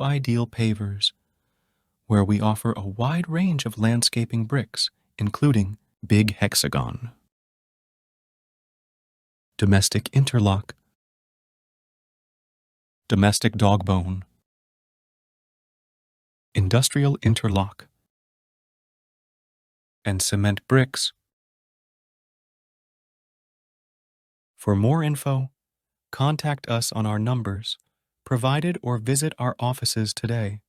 Ideal Pavers, where we offer a wide range of landscaping bricks, including Big Hexagon, Domestic Interlock, Domestic Dogbone, Industrial Interlock, and Cement Bricks. For more info, contact us on our numbers provided or visit our offices today.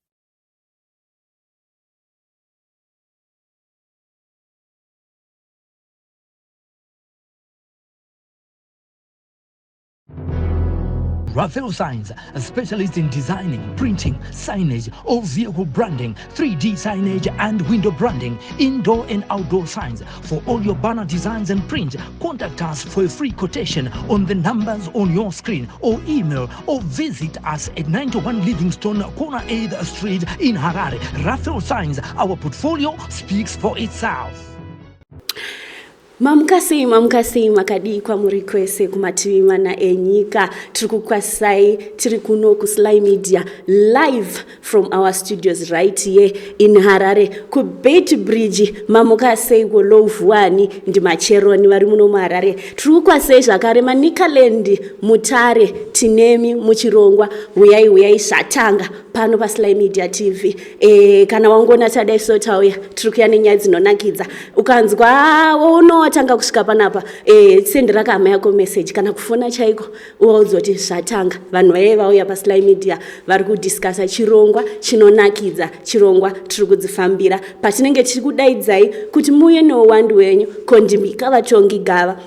Raphael Signs, a specialist in designing, printing, signage, all vehicle branding, 3D signage and window branding, indoor and outdoor signs. For all your banner designs and print, contact us for a free quotation on the numbers on your screen, or email or visit us at 91 Livingstone, Corner 8th Street in Harare. Raphael Signs, our portfolio speaks for itself. Mamukasei makadi kwa murikwese kumativi mana enyika tikukwasai tirikuno ku Sly Media live from our studios right here in Harare ku Beit Bridge. Mamukasei go lovuani ndi macheroni vari muno mu Harare. Tikukwasei zvakare manikalendi mutare tinemi muchirongwa uyai shatanga pano pa Sly Media TV. Kana wangona tadai sotauya tirikuya nenyaya dzinonakidza ukanzwa wono tanga kusvika panapa sendera kama yako message kana kufona chaiko uwauzoti zvatanga vanhu vaye vauya pa Sly Media vari kudiscussa chirongwa chinonakidza chirongwa tiri kudzifambira patinenge tiri kudaidzai kuti muye neuwandu wenyu kondimika vatongi gava.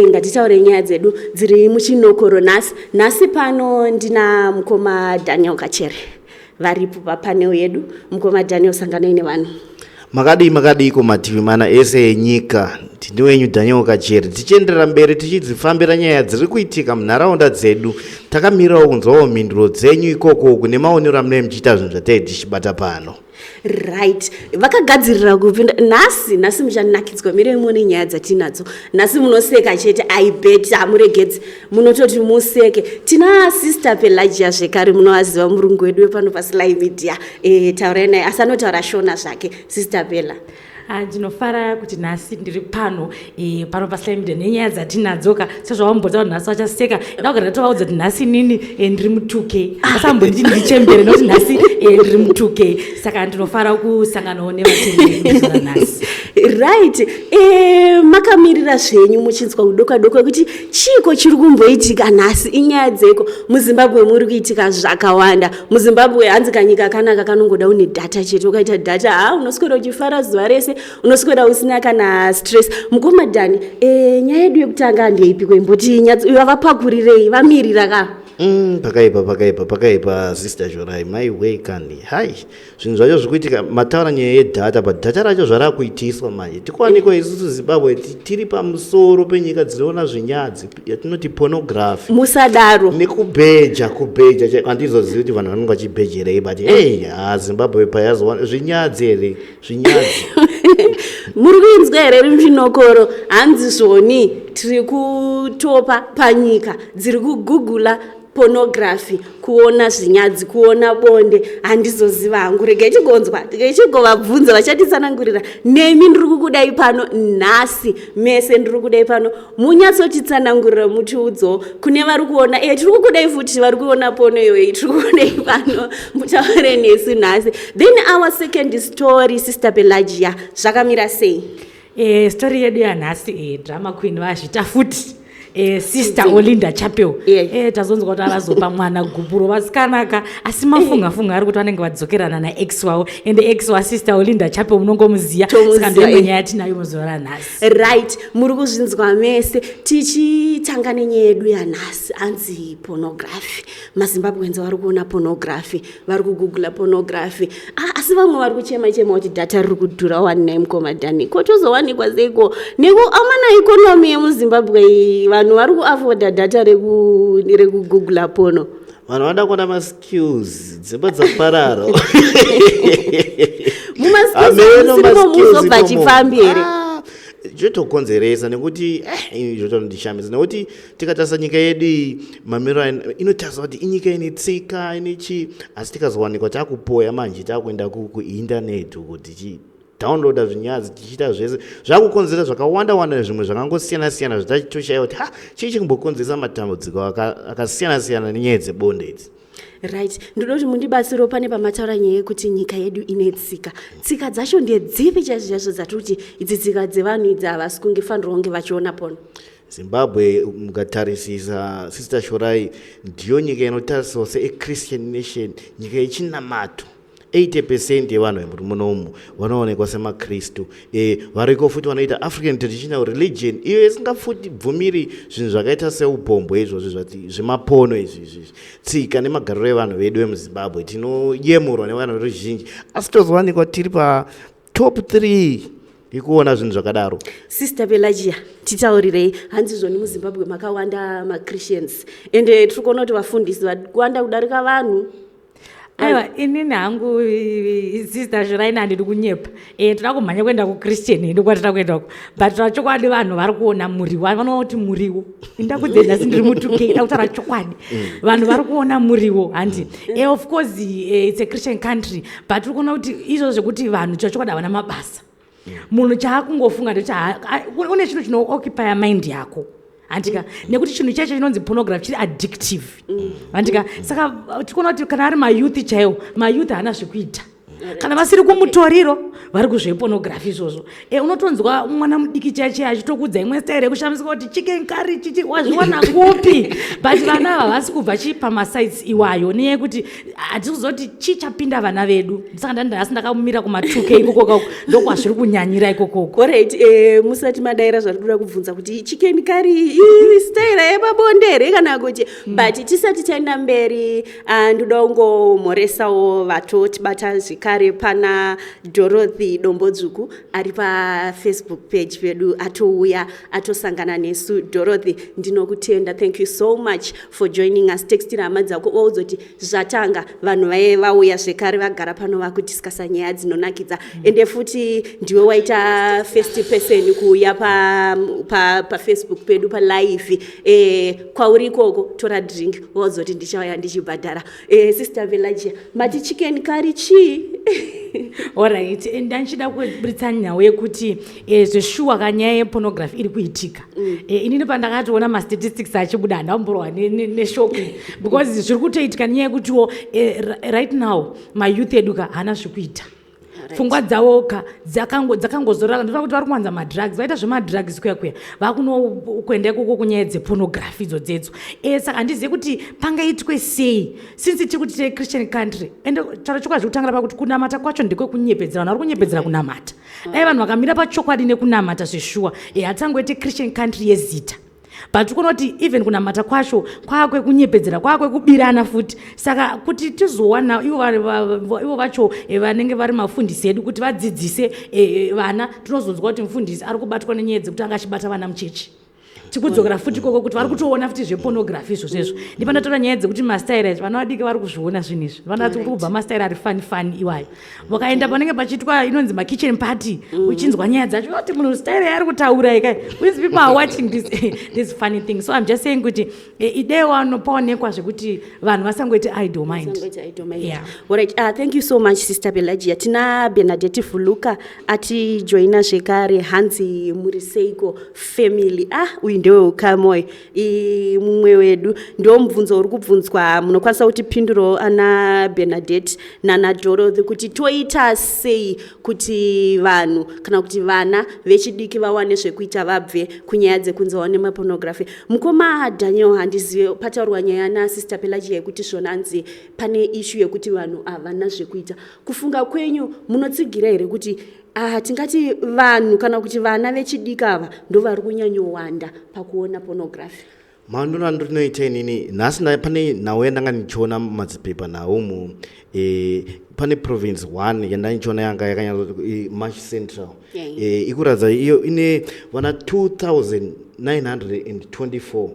Ngatitaure nyaya dzedu dziri muchinokoro nhasi pano ndina mukoma Daniel Kachere varipo papanel yedu. Mukoma Daniel, sanganai nevanhu. Makadi kumativi mana ese enyika. Ndiwenyu Daniel Kachere, tichienderera mberi tichidzifambira nyaya dziri kuitika munharaunda dzedu. Takamirawo kunzwawo mhinduro dzenyu ikoko kune maonero amunenge muchiita zvinhu zvatei tichibata pano. Right, vakagadzirira kupinda nhasi muchanakidzwa mire muone nyaya dzatinadzo. Nhasi munoseka chete, I bet hamuregedzi munototi museke. Tina sister Pelagia zvekare munowaziva murungu wedu wepano pa Sly Media. Taurai naye asanotaura shona zvake. Sister Pela, ndinofara kuti nhasi ndiri pano pano pa Sly Media nenyaya dzatinadzoka sezvawambodza kuti nhasi vachaseka ndakugara tovaudza kuti nhasi nini ndiri mu2K asambonditi ndichembere nokuti nhasi ndiri mu2K saka ndinofara kusanganawo nevatenderi nhasi. Right, makamirira zvenyu muchinzwa kudokwa kuti chiko chiri kumboitika nhasi inyaya dzeko. MuZimbabwe muri kuitika zvakawanda. MuZimbabwe hanzi kanyika kanaka kanongoda une data chete, ukaita data unoswera uchifara zuva rese, unoswera usina kana stress. Mukoma Dani, nyaya yedu yekutanga ndeipi kwemboti vavapakurirei vamirira ka? Pakaipa sister Jorai my way kandi hai zvinhu zvacho zvikuitika mataura nyaya yedhata but data racho zvarakuitiswa manje Kuwanikwa isusu Zimbabwe tiri pamusoro penyika dzinoona zvinyadzi yatinoti pornography musadaro nekubheja handizozivi kuti vanhu vanenge vachibhejerei but Zimbabwe payazowana zvinyadzi here zvinyadzi. Muri kuinzwa here muchinokoro hanzi zvoni tiri kutopa panyika dziri kugugula pornography, kuona zvinyadzi, kuona bonde. Handizoziva hangu, regai chigovabvunza vachatitsanangurira. Nemi ndiri kukudai pano nhasi, mese ndiri kudai pano munyatsotitsanangurira mutiudzo kune vari kuona tiri kukudai futi vari kuona pono iyoyi tiri kukudai pano mutaure nesu nhasi. Then our second story, Sister Pelagia, zvakamira sei? Story yedu yanhasi drama queen vazvita futi Sister Olinda Chapel. Tazonzwa kuti avazopa mwana guburo vasikanaka asi mafunga ari kuti vanenge vadzokerana naex wavo and ex waSister Olinda Chapel munongomuziya saka ndoimwenyaya yatinayo muzuva ranhasi. Right, muri kuzvinzwa mese tichitanga nenyaya yedu yanhasi anzi pornography. MaZimbabweans vari kuona pornography, vari kugugula pornography, asi vamwe vari kuchema kuti data riri kudhura. Wanai mukoma Dani, kotozowanikwa seiko neko amana ikonomi yemuZimbabwe vanhu vari kuafoda data rekugugula porno. Vanhu vada kuona maskills dzimba dzaparara. Mumaskills muzobva chifambi here. zvotokonzeresa nekuti zvotondishambisa nekuti tikatasa nyika yedu mamiro inotarisa kuti inyika ine tsika ine chii, asi tikazowanikwa takupoya manje takuenda kuindaneti kuti downloada zvinyazi tichiita zvese zvakukonzera zvakawanda zvimwe zvakangosiyana-siyana zvitachitoshaya kuti chii chingumbokonzeresa matambudziko akasiyana-siyana nenyaya dzebonde idzi. Right, ndoda kuti mundibatsiro pane pamataura nyaya yekuti nyika yedu ine tsika dzacho ndedzipi chaizvo dzati kuti idzi tsika dzevanhu idzi havasi kunge fanirwa kunge vachiona pono? Zimbabwe mukatarisisa Sister Shorai ndiyo nyika inotariswa se-Christian nation, nyika yechinamato. 80% yevanhu vemuri munomu vanoonekwa semakristu, variko futi vanoita African traditional religion iyo isingafuti bvumiri zvinhu zvakaita seubhombo izvozvo zvati zvemapono izvi tsika nemagariro evanhu vedu vemuZimbabwe tinoyemurwa nevanhu veruzhinji, asi tozowanikwa tiri pa top 3 ikuona zvinhu zvakadaro. Sister Pelagia, titaurirei, hanzi zvoni muZimbabwe makawanda maChristians ende tiri kuona kuti vafundisi vakuwanda kudarika vanhu. Aiwa, inini hangu Sister Shorai handidi kunyepa. Toda kumhanya kuenda kuChristian ndi kwatira kuenda uko. But chokwadi vanhu vari kuona muriwo, vanoona kuti muriwo. Ndakudzenda sindiri mu2K, ndakutaura chokwadi. Vanhu vari kuona muriwo handi. Of course it's a Christian country, but tiri kuona kuti izvo zvekuti vanhu chokwadi havana mabasa. Munhu chaakungofunga ndechkuti une chinhu chino-occupy mind yako. Andika nekuti chinhu chacho chinonzi pornography chiri addictive. Andika saka tikuona kuti kana ari mayouth chaiwo, mayouth haana zvekuita. Kana vasiri kumutoriro vari kuzvepornography izvozvo. Unotonzwa mwana mudiki chache achitokudza imwe style yekushambisa kuti chicken curry chichi wazviwana kupi. But vana havasi kubva pamasites iwayo neyekuti hatizoti chichapinda vana vedu. Saka ndasi ndakamira kuma2K ikoko ndokwazviri kunyanyira ikoko. Alright, musati madaira zvari kuda kubvunza kuti chicken curry style yepabondere kana kuti but tisati taenda mberi ndoda kungomhoresawo vatotibata zvekare pana Dorothy Dombodzvuku ari paFacebook page pedu atouya atosangana nesu. Dorothy, ndinokutenda, thank you so much for joining us. Textira hama dzako wauzoti zvatanga vanhu vauya zvekare vagara pano vakudiscussa nyaya dzinonakidza ende futi ndiwe waita first person kuuya paFacebook pedu palive kwauri ikoko tora drink wauzoti ndichauya ndichibhadhara. Sister Pelagia, mati chicken curry chii? Alright, ndanchida kuburitsa nyawo yekuti zveshuwa kanyaya yepornography iri kuitika. Inini pandakatoona mastatistics achibuda ndamborwa neshoki because zviri kutoitika nenyaya yekutiwo right now mayouth eduka haana zvekuita. Pfungwa dzavo dzakangozorora ndofa kuti vari kuwanza madrugs, vaita zvemadrugs kuya vakunokuenda ikoko kunyaya dzepornography idzodzo. Saka handizivi kuti pangaitwe sei since tiri kuti Christian country ende taura chokwadi zvekutangira pakuti kunamata kwacho ndekwekunyephedzera, vanhu vari kunyephedzera kunamata. Dai vanhu vakamira pachokwadi nekunamata zveshuwa hatangoite Christian country yezita. But tikuona kuti even kunamata kwacho kwakwekunyepedzera kwakwekubirana futi. Saka kuti tizowana ivo vacho vanenge vari mafundisi edu kuti vadzidzise vana, tinozonzwa kuti mufundisi ari kubatwa nenyaya dzekuti anga achibata vana muchechi. Tikudzokera futi koko kuti vari kutoona futi zvepornography izvozvo. Ndipanotora nyaya dzekuti mastaira acho vana vadiki vari kuzviona zvinhu izvi. Vana vari kubva mastaira ari fani iwayo. Vakaenda panenge pachiitwa inonzi makitchen party uchinzwa nyaya dzacho kuti munhu staira yaari kutaura ikai. These people are watching this funny thing. So I'm just saying kuti idei wanopaonekwa zvekuti vanhu vasangoite idle mind. Yeah. Alright, thank you so much Sister Pelagia. Tina Bernadette Fuluka ati joina zvekare Hanzi Muriseiko family. Uyu ndewe ukamoi mumwe wedu ndio mubvunzo uri kubvunzwa munokwanisa kuti pinduro ana Bernadette nana Dorothy kuti toita sei kuti vanhu kana kuti vana vechidiki vawane zvekuita vabve kunyaya dzekunze vaone mapornography. Mukoma Daniel handizive pataurwa nyaya na Sister Pelagia yekuti zvonanzi pane issue yekuti vanhu havana zvekuita. Kufunga kwenyu munotsigira here kuti tingati vanhu kana kuti vana vechidiki ava ndo vari kunyanyowanda pakuona pornography? Mhanduro andinoita inini nhasi pane nhau yandanga ndichiona mumadzipepa nawo pane province 1 yandandichiona yanga yakanyatsoti March Central. Ikuratidza iyo ine vana 2924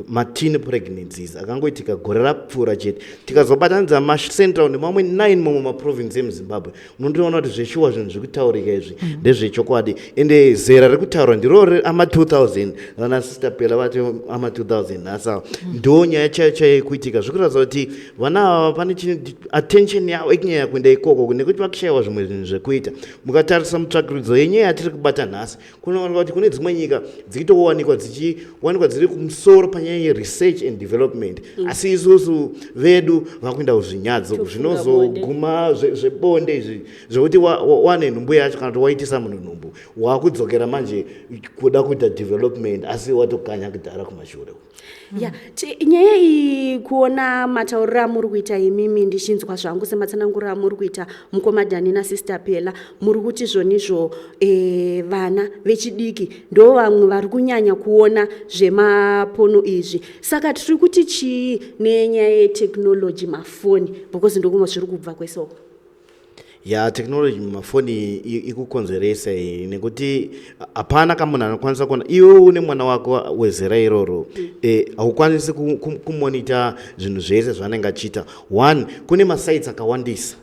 mateen pregnancies akangoitika gore rapfuura chete. Tikazobatanidza macentral nemamwe 9 momwe maprovince emuzimbabwe unondiona kuti zveshuwa zvinhu zviri kutaurika izvi ndezvechokwadi, ende zera riri kutaurwa ndiro ama-2000 vana sister Pela vati ama-2000 nasawa ndo nyaya chaiyo chaiyo ikuitika. Zviri kuratidza kuti vana ava pane attention yavo ikunyanya kuenda ikoko nekuti vakushayiwa zvimwe zvinhu zvekuita. Mukatarisa mutsvakirudzo yenyaya yatiri kubata nhasi kunowanikwa kuti kune dzimwe nyika dzikitowanikwa dzichiwanikwa dziri kumusoro panyaya yeresearch and development, asi isusu vedu vakuenda kuzvinyadzo zvinozoguma zvebonde izvi zvekuti wane nhumbu yacho kana kuti waitisa munhu nhumbu wakudzokera manje kuda kuita development asi watokanya kudhara kumashure. Nyaya iyi kuona matauriro amuri kuita imimi ndichinzwa zvangu sematsananguriro amuri kuita mukomadhani nasister Pela, muri kuti zvonizvo vana vechidiki ndo vamwe vari kunyanya kuona zvemapono izvi. Saka tiri kuti chii nenyaya yeteknoloji mafoni, because ndokumwe zviri kubva kwesoko? Technology mumafoni ikukonzeresa nekuti hapana kamunhu anokwanisa kuona iwe une mwana wako wezera iroro haukwanisi kumonita zvinhu zvese zvaanenge achiita. One, kune masites akawandisa.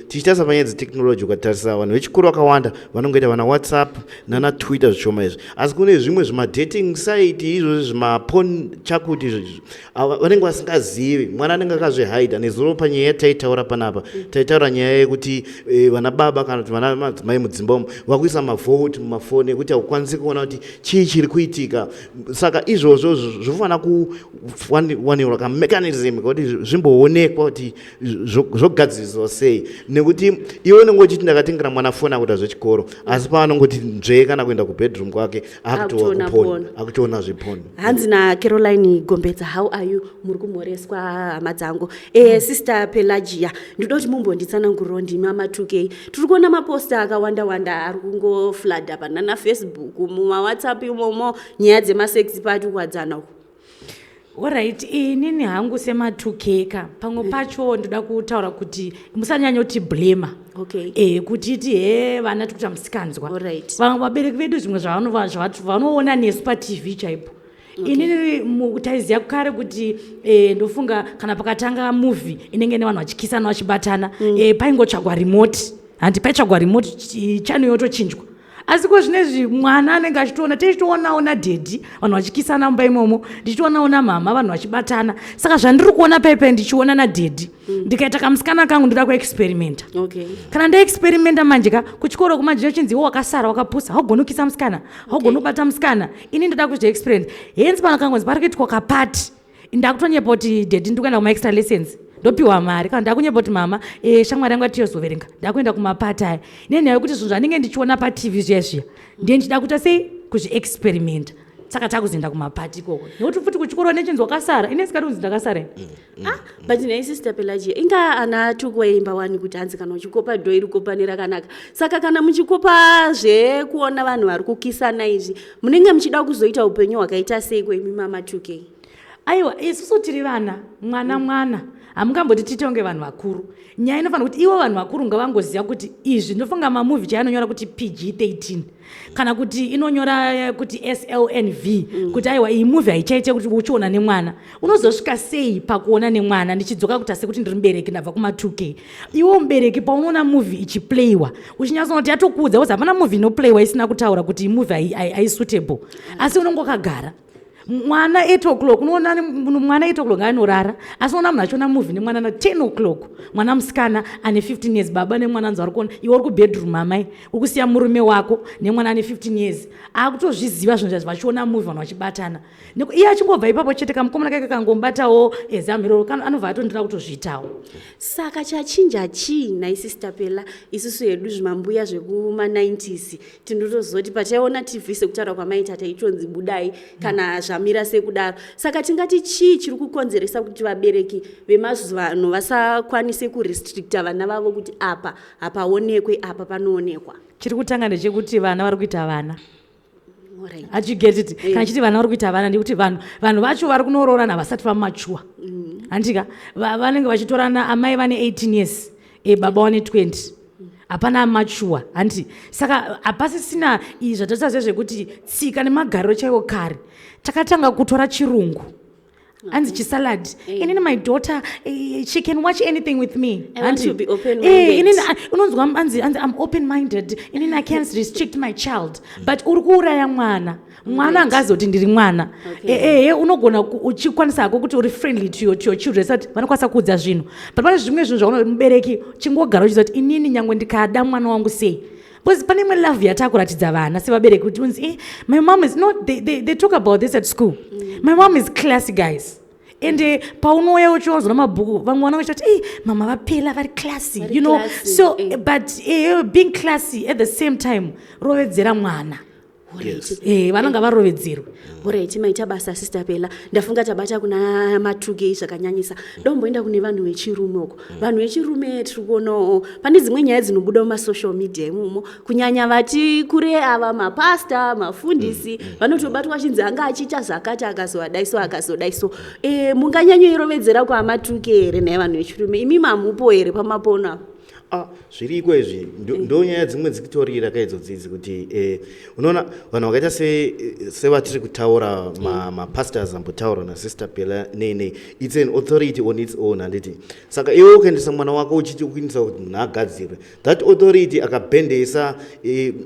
Tichitarisa panyaya dzetechnology ukatarisa vanhu vechikuru vakawanda vanongoita vana WhatsApp nana Twitter zvishoma izvi, asi kune zvimwe zvimadating site izvozvi zvimapon chakuti izvozvi vanenge vasingazivi. Mwana anenge akazvihaidha. Nezuro panyaya yataitaura panapa taitaura nyaya yekuti vana baba kana kuti vana madzimai mudzimba umu vakuisa mavhoti mumafoni ekuti haukwanisi kuona kuti chii chiri kuitika. Saka izvozvo zvinofanira kuwanirwa kamechanism kuti zvimboonekwa kuti zvogadziriswa sei, nekuti iwe unenge uchiti ndakatengera mwana foni akuita zvechikoro asi paanongoti nzve kana kuenda kubedroom kwake akutoona zviponi. Hanzi naCaroline Gombedza, how are you? Muri kumhoreswa hama dzangu. Sister Pelagia, ndoda kuti mumbonditsanangurirawo ndimi ama2K. Tiri kuona maposta akawanda ari kungofladha panana Facebook mumawhatsapp imomo nyaya dzemasex party kuwadzana uku. Alright, inini hangu sema2K ka pamwe pacho ndoda kutaura kuti musanyanya kuti blame. Okay. Kuti iti vana tikuta musikanzwa. Alright. Vabereki vedu zvimwe zvavanoona nesu paTV chaipo. Inini mutaiziya kare kuti ndofunga kana pakatanga movie inenge nevanhu vachikisana vachibatana paingotsvagwa remote. Handi paitsvagwa remote channel yotochinjwa. Asi ko zvinezvi mwana anenge achitoona tichitoonawo nadhedhi vanhu vachikisana mumba imomo, ndichitoonawo namama vanhu vachibatana. Saka zvandiri kuona paipai ndichiona nadhedhi ndikaita kamusikana kangu ndoda kuexperimenta. Kana ndaexperimenta manje kuchikoro kumanje chinzi iwo wakasara wakapusa haugoni kukisa musikana haugoni kubata musikana. Ini ndoda kuzviexperience. Henzi pano kangonzi pari kuitwa kapati ndakutonyepa kuti dhedhi ndikuenda kuma-extra lessons ndopiwa mari kana ndakunyepa kuti mama shamwari yangu atiyozoverenga ndakuenda kumapati aya. Nenyaya yekuti zvinhu zvanenge ndichiona paTV zviya ndiye ndichida kuita sei kuzviexperimenta. Saka takuzoenda kumapati ikoko nekuti futi kuchikoro nechinzi wakasara ine sikati kunzi ndakasara. But nei sister Pelagia inga ana tukuimba wani kuti hanzi kana uchikopa dho iri kopanera kanaka. Saka kana muchikopa zvekuona vanhu vari kukisana izvi munenge muchida kuzoita upenyu hwakaita sei kwemi mama2K? Aiwa, isusu tiri vana mwana hamungamboti titonge vanhu vakuru. Nyaya inofanira kuti ivo vanhu vakuru ngavangoziva kuti izvi ndofunga mamovie chainonyora kuti PG-13 kana kuti inonyora kuti SLNV kuti aiwa iyi movie haichaite kuti uchiona nemwana unozosvika sei pakuona nemwana. Ndichidzoka kuti asi kuti ndiri mubereki ndabva kuma2K. Iwo mubereki paunoona movie ichiplayiwa uchinyatsoona kuti yatokuudza kuti hapana movie inoplayiwa isina kutaura kuti movie haisuitable, asi unongokagara mwana 8 o'clock unoona mwana 8 o'clock ainorara asi unoona munhu achiona movie nemwana na 10 o'clock mwana musikana ane 15 years baba nemwana anzi vari kuona iwe uri kubedroom amai uri kusiya murume wako nemwana ane 15 years akutozviziva zvinhu zvazvo vachiona movie vanhu vachibatana. Iye achingobva ipapo chete kamukomana kake kangombatawo zamiroro anobva atondira kutozviitawo. Saka chachinja chii nai sister Pela? Isusu hedu zvimambuya zvekuma90s tindotozoti pataiona TV sekutaura kwamaita taitonzi budai kana zvamira sekudaro. Saka tingati chii chiri kukonzeresa kuti vabereki vemazuva ano vasakwanise kurestricta vana vavo kuti apa hapaonekwe apa panoonekwa? Chiri kutanga ndechekuti vana vari kuita vana. Achigetiti kana chiti vana vari kuita vana ndikuti vanhu vacho vari kunoroorana vasati vamachua. Handika vanenge vachitorana amai vane 18 years baba vane 20 hapana mature handi saka hapasisina izvi zvatasazve zvekuti tsika nemagariro chaiwo kare takatanga kutora chirungu hanzi chisalad inini my daughter she can watch anything with me unonzwa hanzi I'm open minded inini I can't restrict my child but uri kuuraya mwana angazoti ndiri mwana unogona uchikwanisa hako kuti uri friendly to your children sati vanokwanisa kuudza zvinhu but pane zvimwe zvinhu zvauno mubereki chingogara uchiziva kuti inini nyangwe ndikada mwana wangu sei because pane imwe love yatakuratidza vana sevabereki kuti unzi my mom is not they talk about this at school my mom is classy guys and paunouya uchiwanzwa namabhuku vamwe vana vachiti mama vapela vari classy you know so but being classy at the same time rovedzera mwana vananga varovedzerwa oright maita basa sister Pela ndafunga tabata kuna matuge zvakanyanyisa domboenda kune vanhu vechirume uko vanhu vechirume tiri kuonawo pane dzimwe nyaya dzinobuda mumasocial media imomo kunyanya vati kure ava mapasta mafundisi vanotobatwa chinzi anga achiita zvakati akazodaiso munganyanyoirovedzera kwamatuge here naye vanhu vechirume imi mamupo here pamapono zviriko izvi ndonyaya dzimwe dzikitorira kaidzodzi kuti unoona vanhu vakaita sevatiri kutaura mapastors ambotaura nasister Pela nei it's an authority on its own handiti saka iwe ukaendesa mwana wako uchiti ukuindisa kuti munhu agadzirwe that authority akabhendesa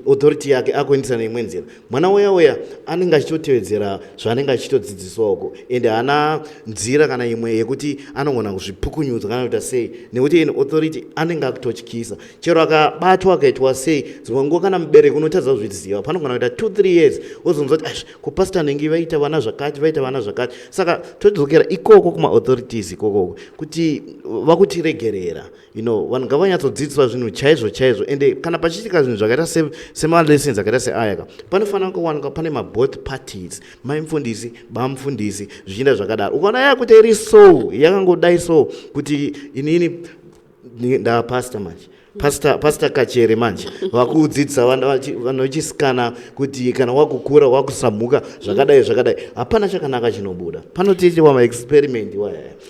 authority yake akuendesa neimwe nzira mwana oya anenge achitotevedzera zvaanenge achitodzidziswako ende haana nzira kana imwe yekuti anogona kuzvipukunyudza kana kuita sei nekuti ine authority anenge akutotyisa chero akabatwa akaitwa sei dzimwe nguva kana mubereki unotadza kuzviziva panogona kuita 2-3 years wozonzwa kuti kupasta nenge vaita vana zvakati saka todzokera ikoko kuma-authorities ikoko kuti vakutiregerera vanhu ngavanyatsodzidziswa zvinhu chaizvo ende kana pachiitika zvinhu zvakaita semalessons akaita seayaka panofanira kuwanikwa pane maboth parties maimufundisi bamufundisi zvichienda zvakadaro ukaona yakuti iri so yakangodai so kuti inini ndapasta manje pastor kachere manje vakudzidzisa vanhu vachisikana kuti kana wakukura wakusamuka zvakadai hapana chakanaka chinobuda panotiitiwa maexperiment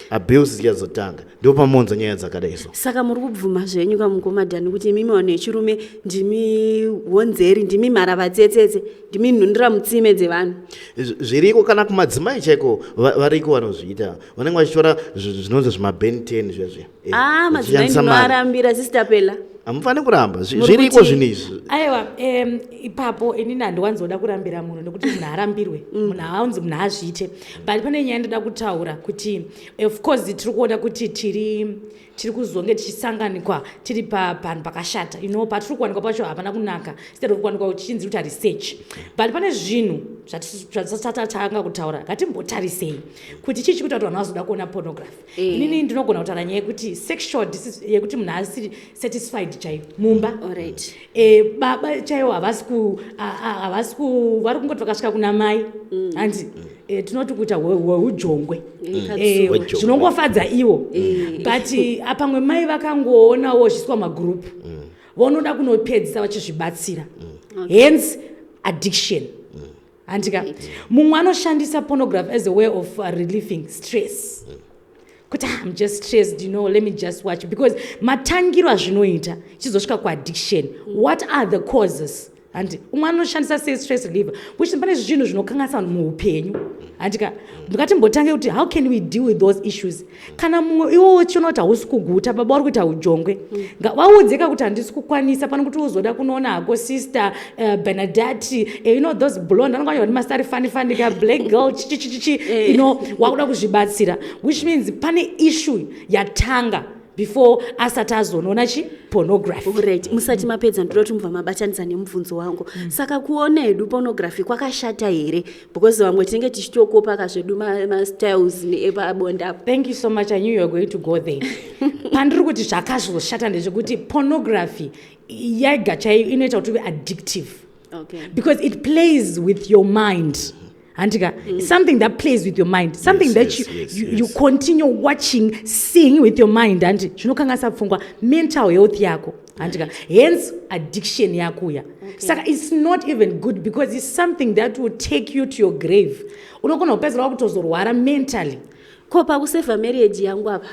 abuse chazotanga ndo pamonzo nyaya dzakadaiso saka muri kubvuma zvenyu kamukomadhani kuti imimi vanhu vechirume ndimi honzeri ndimi mharavatsetsetse ndimi nhundira mutsime dzevanhu zviriko kana kumadzimai chaiko variko vanozviita vanenge vachitora zvinonzi zvimabeni 10 zvezve madzimai ndinoarambira sister Pela hamufani kuramba zviriko zvinhu izvi aiwa ipapo inini handiwanzoda kurambira munhu nekuti munhu arambirwe munhu haunzi munhu azviite but pane nyaya ndoda kutaura kuti of course tiri kuona kuti tiri kuzonge tichisanganikwa tiri panhu pakashata patiri kuwanikwa pacho hapana kunaka instead of kuwanikwa uchinzi kuti research but pane zvinhu zvatatanga kutaura ngatimbotarisei kuti chii chikuita kuti vanhu vazoda kuona pornography inini ndinogona kutaura nyaya yekuti sexual yekuti munhu asiri satisfied chaivo mumba baba chaivo havasi vari kungoti vakasvika kuna mai hanzi tinoti kuita hweujongwe zvinongofadza ivo but pamwe mai vakangoonawo zviswa magroup vanoda kunopedzisa vachizvibatsira hence addiction handika mumwe anoshandisa pornography as a way of relieving stress kuti I'm just stressed let me just watch because matangiro azvinoita chizosvika kuaddiction what are the causes handi umwe anoshandisa sei stress reliever which pane zvinhu zvinokanganisa vanhu muupenyu handika ndikatimbotange kuti how can we deal with those issues kana mumwe iwo uchiona kuti hausi kuguta baba vari kuita ujongwe vaudzeka kuti handisi kukwanisa pano kuti uzoda kunoona hako sister Bernadette those blonde anonganya kuti masari fani ka black girl chichichichi wakuda kuzvibatsira which means pane issue yatanga before asati azonoona pornography right musati mapedza ndoda kuti mubva mabatanidza nemubvunzo wangu saka kuona hedu pornography kwakashata here because vamwe tinenge tichitokopa zvedu mastyles epabonda thank you so much I knew you were going to go there pandiri kuti zvakazoshata ndezvekuti pornography yega chaiyo inoita kuti addictive because it plays with your mind handika something that plays with your mind something that you continue watching seeing with your mind and zvinokanganisa pfungwa mental health yako handika hence addiction yakuya saka it's not even good because it's something that will take you to your grave unogona kupedzera kutozorwara mentally ko pakusevha marriage yangu apa.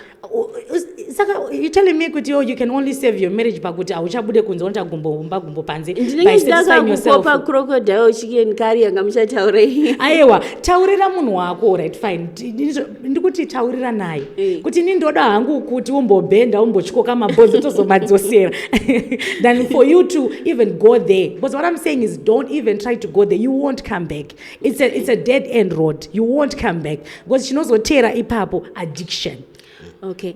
Saka you telling me kuti you can only save your marriage pakuti auchabude kunze unota gumbo panze ndinenge ndakakukopa crocodile chicken curry yanga muchataurei. Aiwa, taurira munhu wako, right, fine. Ndikuti taurira naye kuti ini ndoda hangu kuti umbobhenda umbotyoka mabhonzo tozomadzosera than for you to even go there. Because what I'm saying is don't even try to go there. You won't come back. It's a dead end road. You won't come back because chinozotera ipapo addiction. Okay.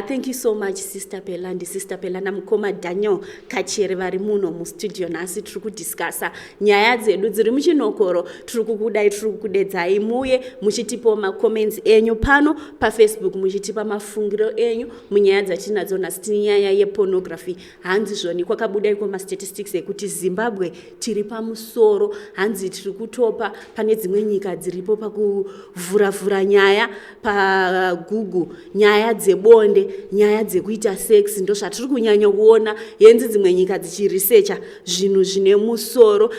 Thank you so much, Sister Pelandi. Sister Pelanda mukoma Daniel Kachere vari muno mu studio nasi tiri kudiscussa nyaya dzedu dziri muchinokoro. Tiri kukudai, tiri kukudedzai muye muchitipawo macomments enyu pano paFacebook, muchitipa mafungiro enyu munyaya dzatinadzo nasi. Tine nyaya yepornography. Hanzi zvoni kwakabuda statistics ekuti Zimbabwe tiri pamusoro. Hanzi tiri kutopa pane dzimwe nyika dziripo pakuvhuravhura nyaya paGoogle. Nyaya dzebonde, nyaya dzekuita sex ndo zvatiri kunyanya kuona. Yenzi dzimwe nyika dzichiresearcha zvinhu zvine musoro.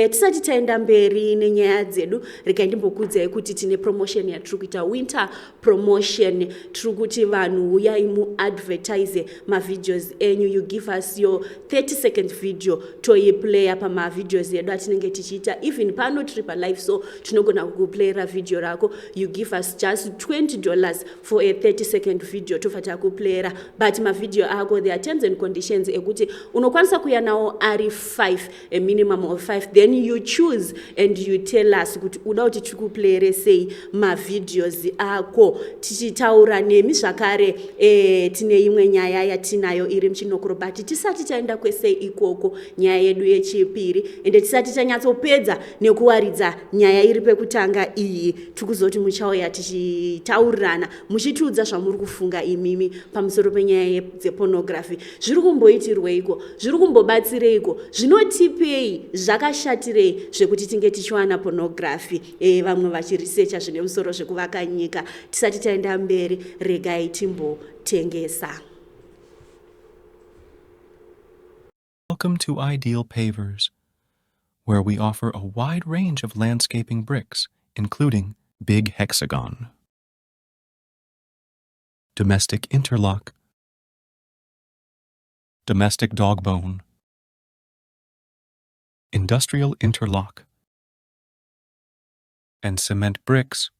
Tisati taenda mberi nenyaya dzedu, regai ndimbokuudzai kuti tine promotion yatiri kuita, winter promotion. Tiri kuti vanhu uyai muadvertise mavideos enyu. You give us your 30-second video toiplaya pamavideos edu atinenge tichiita. Even pano tiri palive, so tinogona kukuplayera video rako. You give us just $20 for a 30-second video tofata kuplayera, but mavideo ako there are terms and conditions ekuti unokwanisa kuya nawo ari 5, a minimum of 5, then you choose and you tell us kuti uda kuti tikuplayere sei mavideos ako. Tichitaura nemi zvakare tine imwe nyaya yatinayo iri muchinokoro, but tisati taenda kwesei ikoko nyaya yedu yechipiri, ende tisati tanyatsopedza nekuwaridza nyaya iri pekutanga iyi, tikuzoti muchauya tichitaurirana muchitiudza zvamuri kufunga imimi pamusoro penyaya dzepornography. Zviri kumboitirweiko? Zviri kumbobatsireiko? Zvinotipei? Zvakashatirei zvekuti tinge tichiwana pornography vamwe vachiresearcha zvine musoro zvekuvaka nyika? Tisati taenda mberi, regai timbotengesa. Welcome to Ideal Pavers, where we offer a wide range of landscaping bricks, including Big Hexagon, Domestic Interlock, Domestic Dogbone, Industrial Interlock, and Cement Bricks.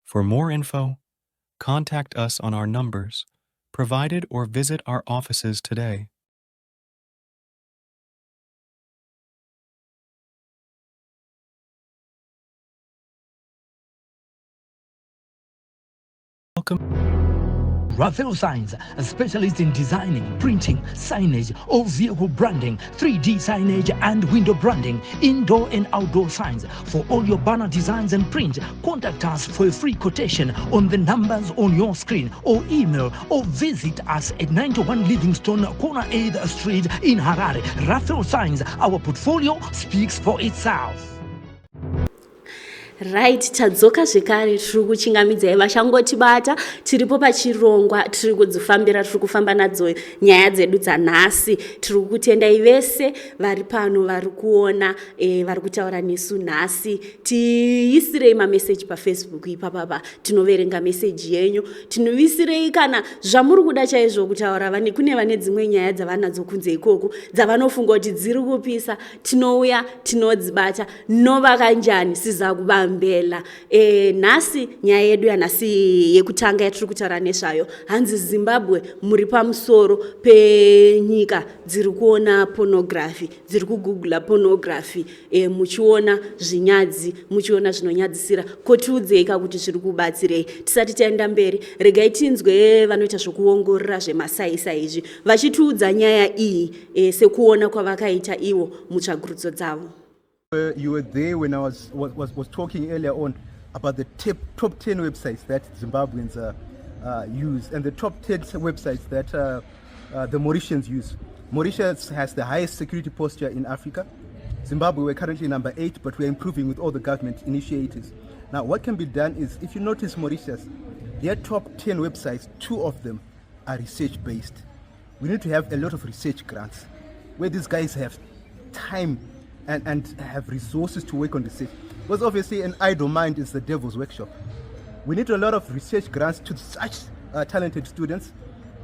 For more info, contact us on our numbers provided or visit our offices today. Raphael Signs, a specialist in designing, printing, signage, all vehicle branding, 3D signage and window branding, indoor and outdoor signs. For all your banner designs and print, contact us for a free quotation on the numbers on your screen, or email or visit us at 91 Livingstone, Corner 8th Street in Harare. Raphael Signs, our portfolio speaks for itself. Right, tadzoka zvekare tiri kuchingamidzai vachangotibata. Tiripo pachirongwa, tiri kudzifambira, tiri kufamba nadzo nyaya dzedu dzanhasi. Tiri kukutendai vese vari pano vari kuona vari kutaura nesu nhasi. Tiisirei mameseji paFacebook ipapapa, tinoverenga meseji yenyu. Tinovisirei kana zvamuri kuda chaizvo kutaura. Kune vane dzimwe nyaya dzavanadzo kunze ikoko dzavanofunga kuti dziri kupisa, tinouya tinodzibata. Novaka njani siza kubamba mbela. Nasi nyaya yedu yanasi yekutanga yatiri kutaura nezvayo, hanzi Zimbabwe Muripamusoro penyika dziri kuona pornography, dziri kugoogle pornography, muchiona zvinyadzi, muchiona zvinonyadzisira. Kotiudzei kuti zviri kubatsirei. Tisati taenda mberi, regai tinzwe vanoita zvokuongorora zvemasaisa izvi vachitiudza nyaya iyi sekuona kwavakaita ivo mutsvagurudzo dzavo. You were there when I was talking earlier on about the top 10 websites that Zimbabweans use, and the top 10 websites that the Mauritians use. Mauritius has the highest security posture in Africa. Zimbabwe, we're currently number 8, but we're improving with all the government initiatives. Now, what can be done is, if you notice Mauritius, their top 10 websites, 2 of them are research-based. We need to have a lot of research grants, where these guys have time and have resources to work on research. Because obviously an idle mind is the devil's workshop. We need a lot of research grants to such talented students.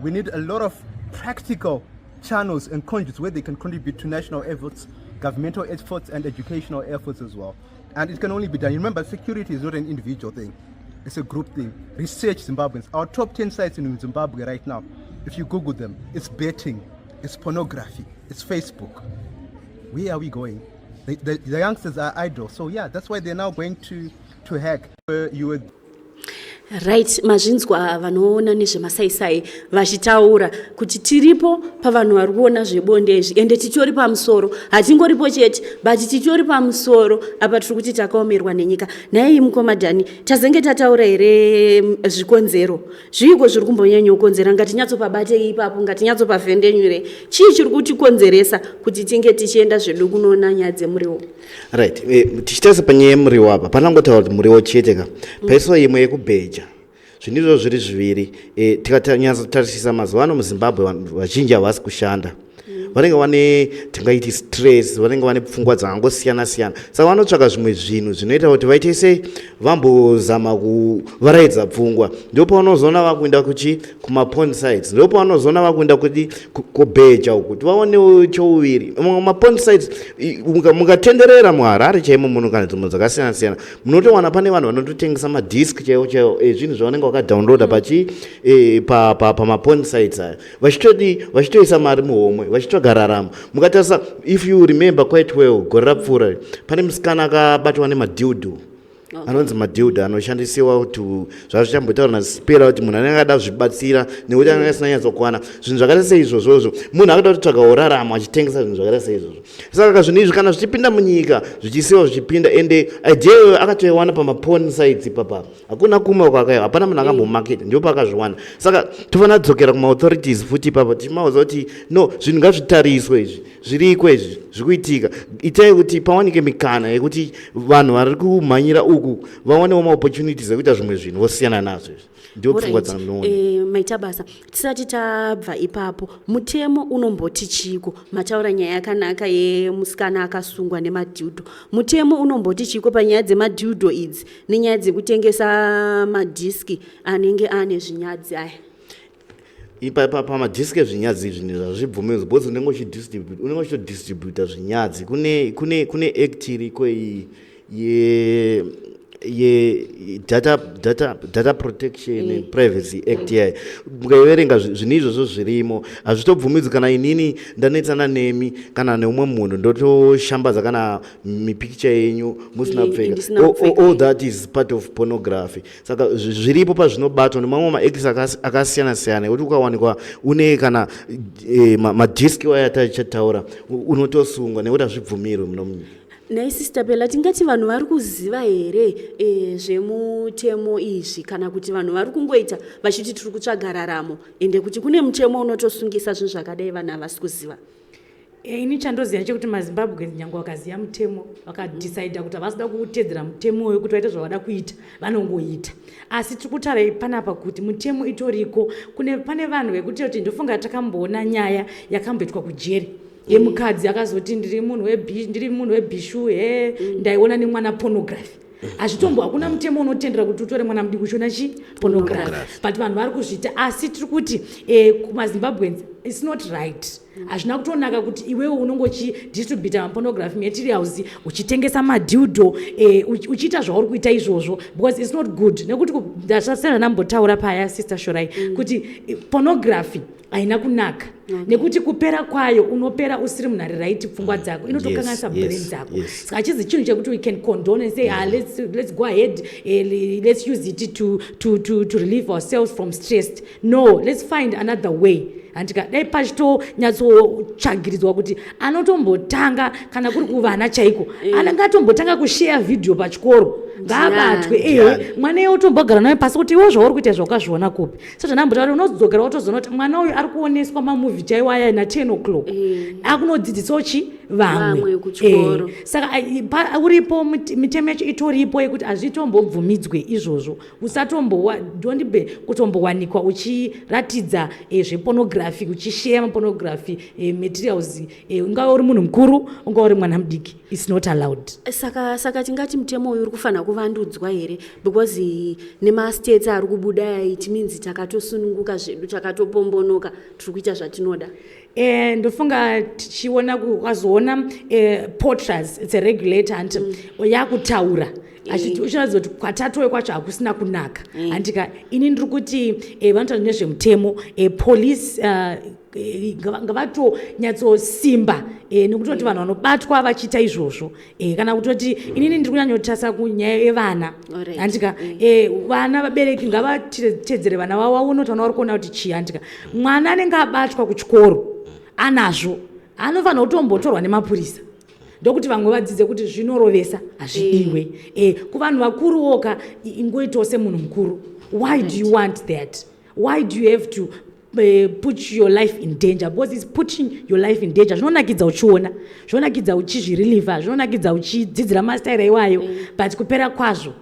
We need a lot of practical channels and conduits where they can contribute to national efforts, governmental efforts, and educational efforts as well. And it can only be done. Remember, security is not an individual thing. It's a group thing. Research Zimbabweans. Our top 10 sites in Zimbabwe right now, if you Google them, it's betting, it's pornography, it's Facebook. Where are we going? The youngsters are idle. So yeah, that's why they're now going to hack. You were right, mazvinzwa vanoona nezvemasaisai vachitaura kuti tiripo pavanhu vari kuona zvebonde izvi ende titori pamusoro, hatingoripo chete but titori pamusoro apa tiri kuti takaomerwa nenyika. Nhai mukomadhani, tazenge tataura here zvikonzero zviiko zviri kumbonyanya kukonzera? Ngatinyatsopabate ipapo, ngatinyatsopavhendenyure chii chiri kutikonzeresa kuti tinge tichienda zvedu kunoona nyaya dzemuriwo? Right, tichitarisa panyaya yemuriwo apa panangotaura kuti muriwo chete ka paiso imwe yekubheja. Zvinizvo zviri zviviri. Tikanyatsotarisisa mazuva ano muZimbabwe vazhinji havasi kushanda. Vanenge vane tingaiti stress, vanenge vane pfungwa dzakangosiyana siyana. Saka vanotsvaka zvimwe zvinhu zvinoita kuti vaite sei vambozama kuvaraidza pfungwa. Ndipo paunozoona vakuenda kumaporn sites. Ndipo paunozoona vakuenda kubheja uku kuti vaonewo chouviri. Maporn sites mukatenderera muHarare chaimo muno kana dzimwe dzakasiyana siyana, munotowana pane vanhu vanototengesa madhisk chaiwo zvinhu zvavanenge vakadownloada pamaporn sites aya, vachitoisa mari muhomwe, vachitogararama. Mukatarisa, if you remember quite well, gore rapfuura pane musikana akabatwa nemadhildo. Anonzi madhildo anoshandisiwa kuti zvazvichambotaura nasipera kuti munhu anenge ada kuzvibatsira nekuti anenge asina nyatsokwana. Zvinhu zvakaita seizvozvozvo munhu akada kutsvaga urarama achitengesa zvinhu zvakaita seizvozvo. Saka zvinhu izvi kana zvichipinda munyika zvichisiwa zvichipinda, ende idea akatoiwana pamaporn sites ipapa, hakuna kumwe kwakayo, hapana munhu akambomarket, ndipo pakazviwana. Saka tofanira kudzokera kuma-authorities futi ipapa tichimauza kuti no, zvinhu ngazvitariswe izvi zviriko izvi zvikuitika. Itai kuti pawanike mikana yekuti vanhu vari kumhanyira uku vaonewo maopportunities ekuita zvimwe zvinhu vosiyana nazvo. Ndio pfungwa dzanoona. Maita basa tisati tabva ipapo, mutemo unomboti chiko? Mataura nyaya yakanaka yemusikana akasungwa nemadhildo. Mutemo unomboti chiko panyaya dzemadhildo idzi nenyaya dzekutengesa madhiski anenge ane zvinyadzi aya? Pamadhiski ezvinyadzi izvi hazvibvumirwi because unenge uchitodistributa zvinyadzi. Kune act iriko data protection and privacy act yayo. Mukaiverenga zvinhu izvozvo zvirimo hazvitobvumidzwi kana inini ndanoita naNemi kana neumwe munhu ndotoshambadza kana mipicture yenyu musina kupfeka. All that is part of pornography. Saka zviripo pazvinobatwa nemamwe maacts akasiyana siyana ekuti ukawanikwa une kana madhiski waya tachataura unotosungwa nekuti hazvibvumirwi muno munyika. Nhai Sister Pela, tingati vanhu vari kuziva here zvemutemo izvi kana kuti vanhu vari kungoita vachiti tiri kutsvaga raramo ende kuti kune mutemo unotosungisa zvinhu zvakadai vanhu havasi kuziva? Ini chandoziva chekuti maZimbabweans nyange vakaziva mutemo vakadecida kuti havasida kutedzera mutemo uyu kuti vaite zvavada kuita vanongoita. Asi tiri kutaura panapa kuti mutemo itoriko. Pane vanhu vekuti ndofunga takamboona nyaya yakamboitwa kujeri yemukadzi akazoti ndiri munhu webhishu ndaiona nemwana pornography. Hazvitombo hakuna mutemo unotendera kuti utore mwana mudiki kushona pornography, but vanhu vari kuzviita. Asi tiri kuti kumaZimbabweans it's not right. Hazvina kutonaka kuti iwewe unongochidistributa mapornography materials uchitengesa madhildo uchiita zvauri kuita izvozvo, because it's not good. Nekuti ndasasena nambotaura paya Sister Shorai kuti pornography haina kunaka. Nekuti kupera kwayo unopera usiri munhare pfungwa dzako, inotokanganisa brain dzako. Saka hachizi chinhu chekuti we can condone and say let's go ahead, let's use it to relieve ourselves from stress. No, let's find another way. Andika dai pachitonyatsotsvagiridzwa kuti anotombotanga kana kuri kuvana chaiko, anenge atombotanga kushare video pachikoro ngabatwe mwana iye utombogara naye pasi kuti iwo zvauri kuita zvakazviona kupi so zvanambotauri unozodzokera wotozoona kuti mwana uyu ari kuoneswa mamuvi chaiwaya na 10 o'clock akunodzidzisawo vamwe kuchikoro saka uripo mitemo yacho itoripo yekuti hazvitombobvumidzwe izvozvo usatombobe kutombowanikwa uchiratidza zvepornography uchisheya mapornography materials ungava uri munhu mukuru ungava uri mwana mudiki is not allowed. Saka tingati mutemo uyu uri kufanira kuvandudzwa here because nemastates ari kubuda it means takatosununguka zvedu takatopombonoka tiri kuita zvatinoda. Ndofunga tichiona kwazoona portras it's a regulator and yakutaura achinoratidza kuti kwatatowe kwacho hakusina kunaka andika ini ndiri kuti vanotaura nezvemutemo police ngavatonyatsosimba nekutoti vanhu vanobatwa vachiita izvozvo kana kutoti inini ndiri kunyanyotasa kunyaya yevana andika vana vabereki ngavatedzere vana vavo vaone kuti vana vari kuona kuti chii andika mwana anenge abatwa kuchikoro anazvo anofanira kutombotorwa nemapurisa ndokuti vamwe vadzidze kuti zvinorovesa hazvidiwe kuvanhu vakuruwoka ingoitawo semunhu mukuru. Why do you want that? Why do you have to put your life in danger? Because it's putting your life in danger. Zvinonakidza uchiona, zvinonakidza uchizviriliva, zvinonakidza uchidzidzira mastaira iwayo, but kupera kwazvo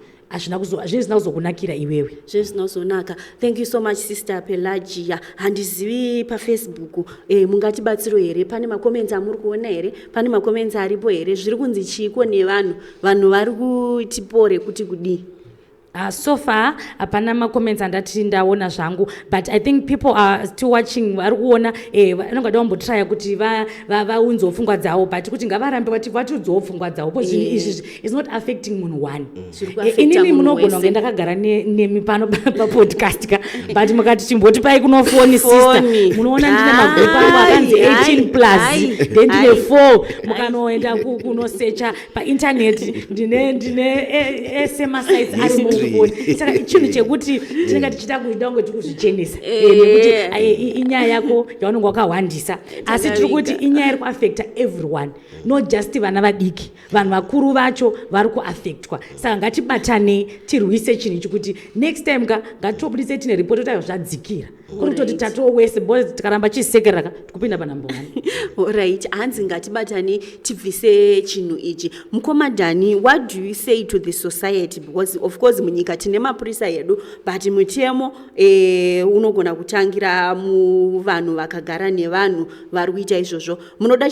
zvezina kuzokunakira iwewe zvezina kuzonaka. Thank you so much Sister Pelagia. Handizivi paFacebook mungatibatsiro here, pane makomenti amuri kuona here, pane makomenti aripo here, zviri kunzi chiko nevanhu vari kutipore kuti kudii? So far hapana macomments andati ndaona zvangu, but I think people are still watching, vari kuona vanongada vambotraya kuti vaunzewo pfungwa dzavo, but kuti ngavarambe vatiudzewo pfungwa dzavo because izvi is not affecting munhu one. Inini munogona kunge ndakagara nemi pano papodcast ka but mukati chimboti pai kunofoni sister munoona ndine magrupu angu akanzi 18 plus then ndine 4 mukanoenda kunosecha paintaneti ndine semasites ari saka chinhu chekuti tinenge tichida kuida kunge tikuzvichenesa nekuti inyaya yako yaunenge wakahwandisa asi tiri kuti inyaya iri kuaffecta everyone not just vana vadiki, vanhu vakuru vacho vari kuaffectwa. Saka ngatibatane tirwise chinhu ichi kuti next time ngatitobudise tine report tayo zvadzikira kuri kutoti tatowo wese because tikaramba chisekerera tikupinda panumber 1. Alright, hanzi ngatibatane tibvise chinhu ichi. Mukomadhani, what do you say to the society? Because of course munyika tine mapurisa edu but mutemo unogona kutangira muvanhu vakagara nevanhu vari kuita izvozvo. Munoda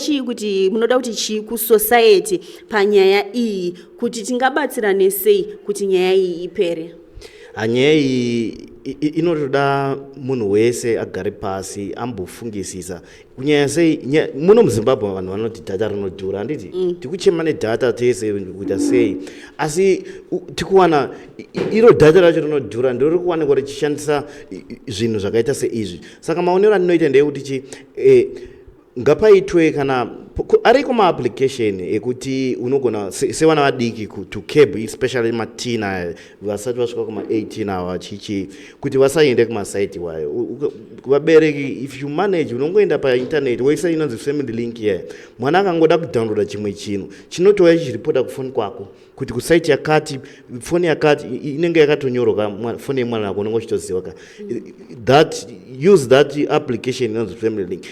kuti chii kusociety panyaya iyi kuti tingabatsirane sei kuti nyaya iyi ipere? Nyaya iyi inotoda munhu wese agare pasi ambofungisisa kunyanya sei muno muZimbabwe vanhu vanoti data rinodhura handiti tikuchema nedata tese kuita sei asi tikuwana iro data racho rinodhura ndiri kuwanikwa richishandisa zvinhu zvakaita seizvi. Saka maonero andinoita ndeyekuti ngapaitwe kana ariko maapplication ekuti unogona sevana vadiki to cab especially matina vasati vasvika kuma18 awa chichi kuti vasaende kumasaiti wayo vabereki if you manage unongoenda painternet woisa inonzi family link here mwana akangoda kudownloada chimwe chinhu chinotouya chichiripota kufoni kwako kuti kusaiti yakati foni yakati inenge yakatonyoroka foni yemwana wako unenge uchitoziva ka use that application inonzi family link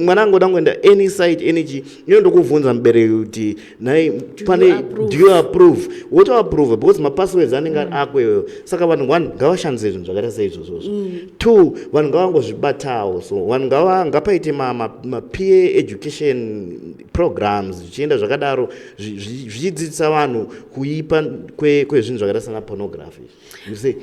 mwana angoda ngoenda any site any inondokuvhunza mubereki kuti nai pane do you approve woto approve because mapasswords anenge ako iweyo. Saka vanhu ngavashandise zvinhu zvakaita seizvozvozvo. 2 vanhu ngavangozvibatawo so vanhu ngapaite ma-peer education programs zvichienda zvakadaro zvichidzidzisa vanhu kuipa kwezvinhu zvakaita sana pornography. You see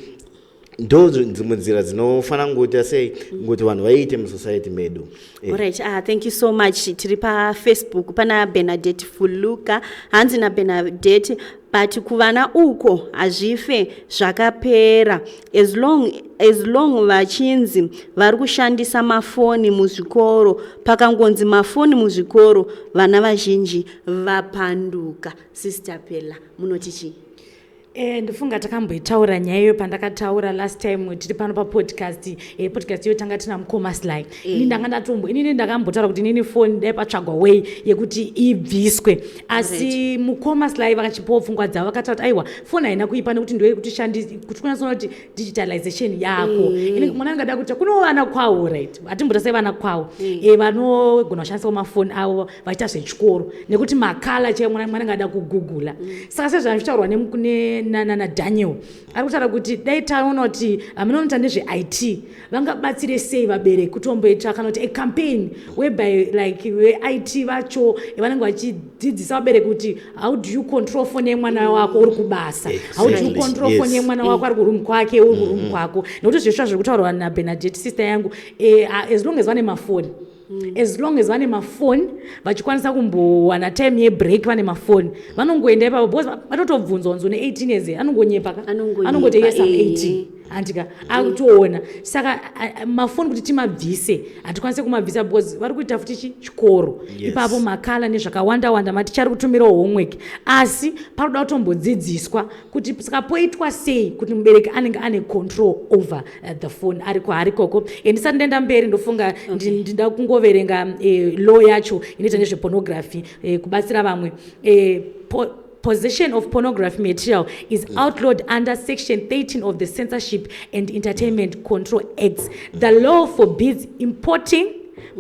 ndo dzimwe nzira dzinofanira ngoita sei ngoti vanhu vaite musociety medu. Alright, thank you so much. Tiri paFacebook pana Bernadette Fuluka, hanzi na Bernadette, but kuvana uko hazvife zvakapera as long vachinzi vari kushandisa mafoni muzvikoro, pakangonzi mafoni muzvikoro vana vazhinji vapanduka. Sister Pela munoti chii? Ndifunga takamboitaura nyaya iyoyo pandakataura last time tiri pano papodcast podcast iyo tanga tina mukoma Sly. Inini ndakambotaura kuti inini phone dai patsvagwa way yekuti ibviswe asi mukoma Sly vakachipawo pfungwa dzavo vakataura kuti aiwa phone haina kuipa nekuti ndoiri kuti shandisi kuti kunasona kuti digitalization yako mwana angada kuti kuno vana kwawo right atimbota sei vana kwawo vanogona kushandisa mafoni avo vachiita zvechikoro nekuti makala chaiwo mwana angada kugugula saka sezvazvitaurwa na Daniel ari kutaura kuti dai taona kuti vanoita nezve-IT vangabatsire sei vabereki kutomboita kana kuti campaign whereby like ve-IT vacho vanenge vachidzidzisa vabereki kuti how do you control phone yemwana wako uri kubasa, how do you control phone yemwana wako ari kurumu kwake uri kurumu kwako, nekuti zvesva zviri kutaurwa naBernadette sister yangu as long as vane mafoni as long as vane mafoni vachikwanisa kumbowana time yebreak vane mafoni vanongoenda ipapo because vatotobvunzwa nzo ne18 years anongonyepa anongoti yes I'm 18 andika akutoona saka mafoni kuti timabvise hatikwanise kumabvisa because vari kuita futi chikoro ipapo makala nezvakawanda wanda matichari kutumira homework asi paroda kutombodzidziswa kuti saka poitwa sei kuti mubereki anenge ane control over the phone ari kwaari koko ndisati ndenda mberi ndofunga ndinda kungoverenga law yacho inoita nezvepornography kubatsira vamwe possession of pornography material is outlawed under Section 13 of the Censorship and Entertainment Control Acts. The law forbids importing,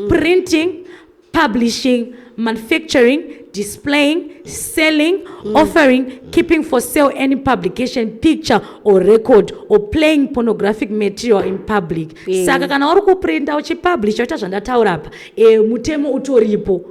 printing, publishing, manufacturing, displaying, selling, offering, keeping for sale any publication, picture or record or playing pornographic material in public. Saka kana uri kuprinta uchipublisha uita zvandataura apa mutemo utoripo.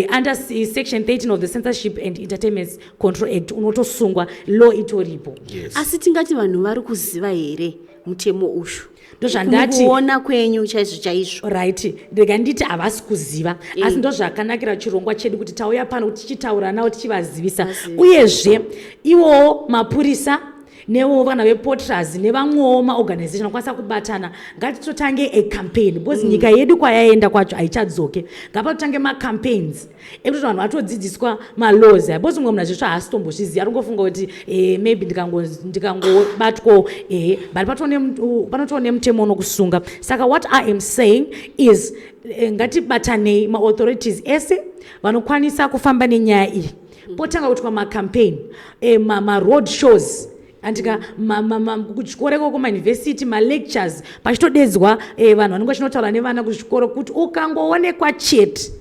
Under Section 13 of the Censorship and Entertainment Control Act unotosungwa law itoripo. Asi tingati vanhu vari kuziva here mutemo ushu ndozvandati kuona kwenyu chaizvo right ndega nditi havasi kuziva asi ndozvakanakira chirongwa chedu kuti tauya pano kuti tichitaura navo tichivazivisa uyezve ivowo mapurisa nevo vana veporters nevamwewo maorganization akwanisa kubatana ngatitotange acampaign because nyika yedu kwayaenda kwacho haichadzoke ngapatotange macampaigns ekuti vanhu vatodzidziswa malaws because mumwe munhu zvesvo haasi tombozviziva aringofunga kuti maybe ndikangobatwawo but panotowo nemutemo unokusunga saka what I am saying is ngatibatanei maauthorities ese vanokwanisa kufamba nenyaya iyi potanga kuti kwamacampaign maroad shows andika kuchikoreko kumauniversity malectures pachitodedzwa vanhu vanenge vachinotaura nevana kuzvikoro kuti ukangoonekwa chete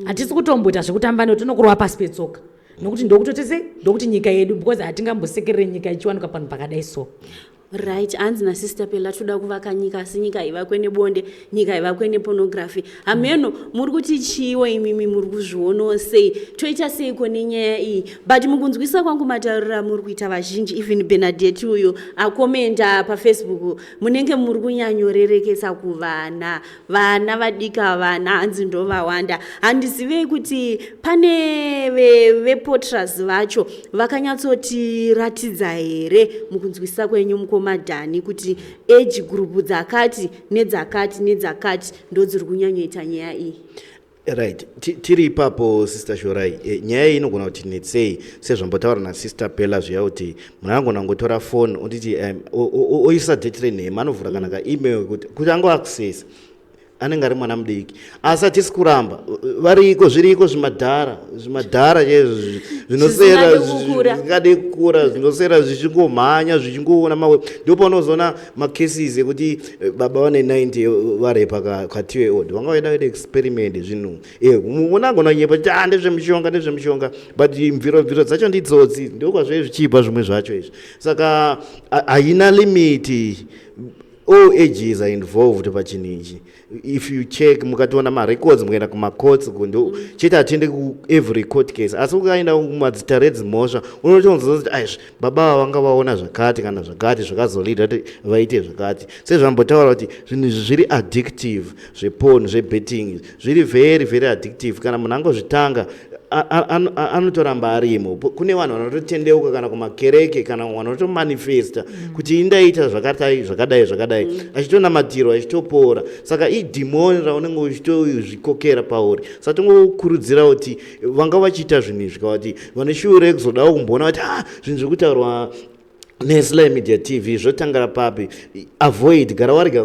hatisi kutomboita zvekutamba nekuti tinokurova pasi petsoka nokuti ndokutotese ndokuti nyika yedu because hatingambosekerere nyika ichiwanika panhu pakadai so right hanzi nasister Pela toda kuvaka nyika asi nyika ivakwe nebonde nyika ivakwe nepornography hameno muri kuti chiiwo imimi muri kuzvionawo sei toita seiko nenyaya iyi but mukunzwisa kwangu mataurira muri kuita vazhinji even Bernadette uyo akomenda pafacebook munenge muri kunyanyorerekesa kuvana vana vadika vana hanzi ndovawanda handizivei kuti pane veporters vacho vakanyatsotiratidza here mukunzwisa kwenyu madhani kuti age group dzakati nedzakati ndodziri kunyanyoita nyaya iyi right tiri ipapo sister Shorai nyaya iyi inogona kuti netsei sezvambotaura nasister Pela zviya kuti munhu angona ngotora phone unditi oisa date renhema anovhura kana ka-email kuti angoaccess anenge ari mwana mudiki asi hatisi kuramba variko zviriko zvimadhara zvinosera zvingade kukura zvinosera zvichingomhanya zvichingoona mawe ndipo paunozoona macases ekuti baba vane 90 varepa katiwe old vanga vaida kuita experiment zvinhu unangona nyepa kuti ndezvemishonga but mviro dzacho ndidzodzi ndokwazve zvichibva zvimwe zvacho izvi saka haina limiti all ages are involved pachinhu ichi if you check mukationa marecords mukaenda kumacourts kundo chete hatiende kuevery court case asi ukaenda kumadzita redzimhosva unotonzwa kuti aizvi baba vanga vaona zvakati kana zvakati zvakazolida kuti vaite zvakati sezvambotaura kuti zvinhu izvi zviri addictive zveporn zvebetting zviri very very addictive kana munhu angozvitanga anotoramba arimo kune vanhu vanototendeuka kana kumakereke kana vanhu vanotomanifesta kuti indaita zvakadai achitonamatiro achitopora saka idhimoni raunenge uchitozvikokera pauri saka tongokurudzira kuti vanga vachiita zvinhu izvi kuti vane shure kuzodawo kumboona kuti zvinhu zviri kutaurwa neSly Media TV zvotangara papi avoid gara warega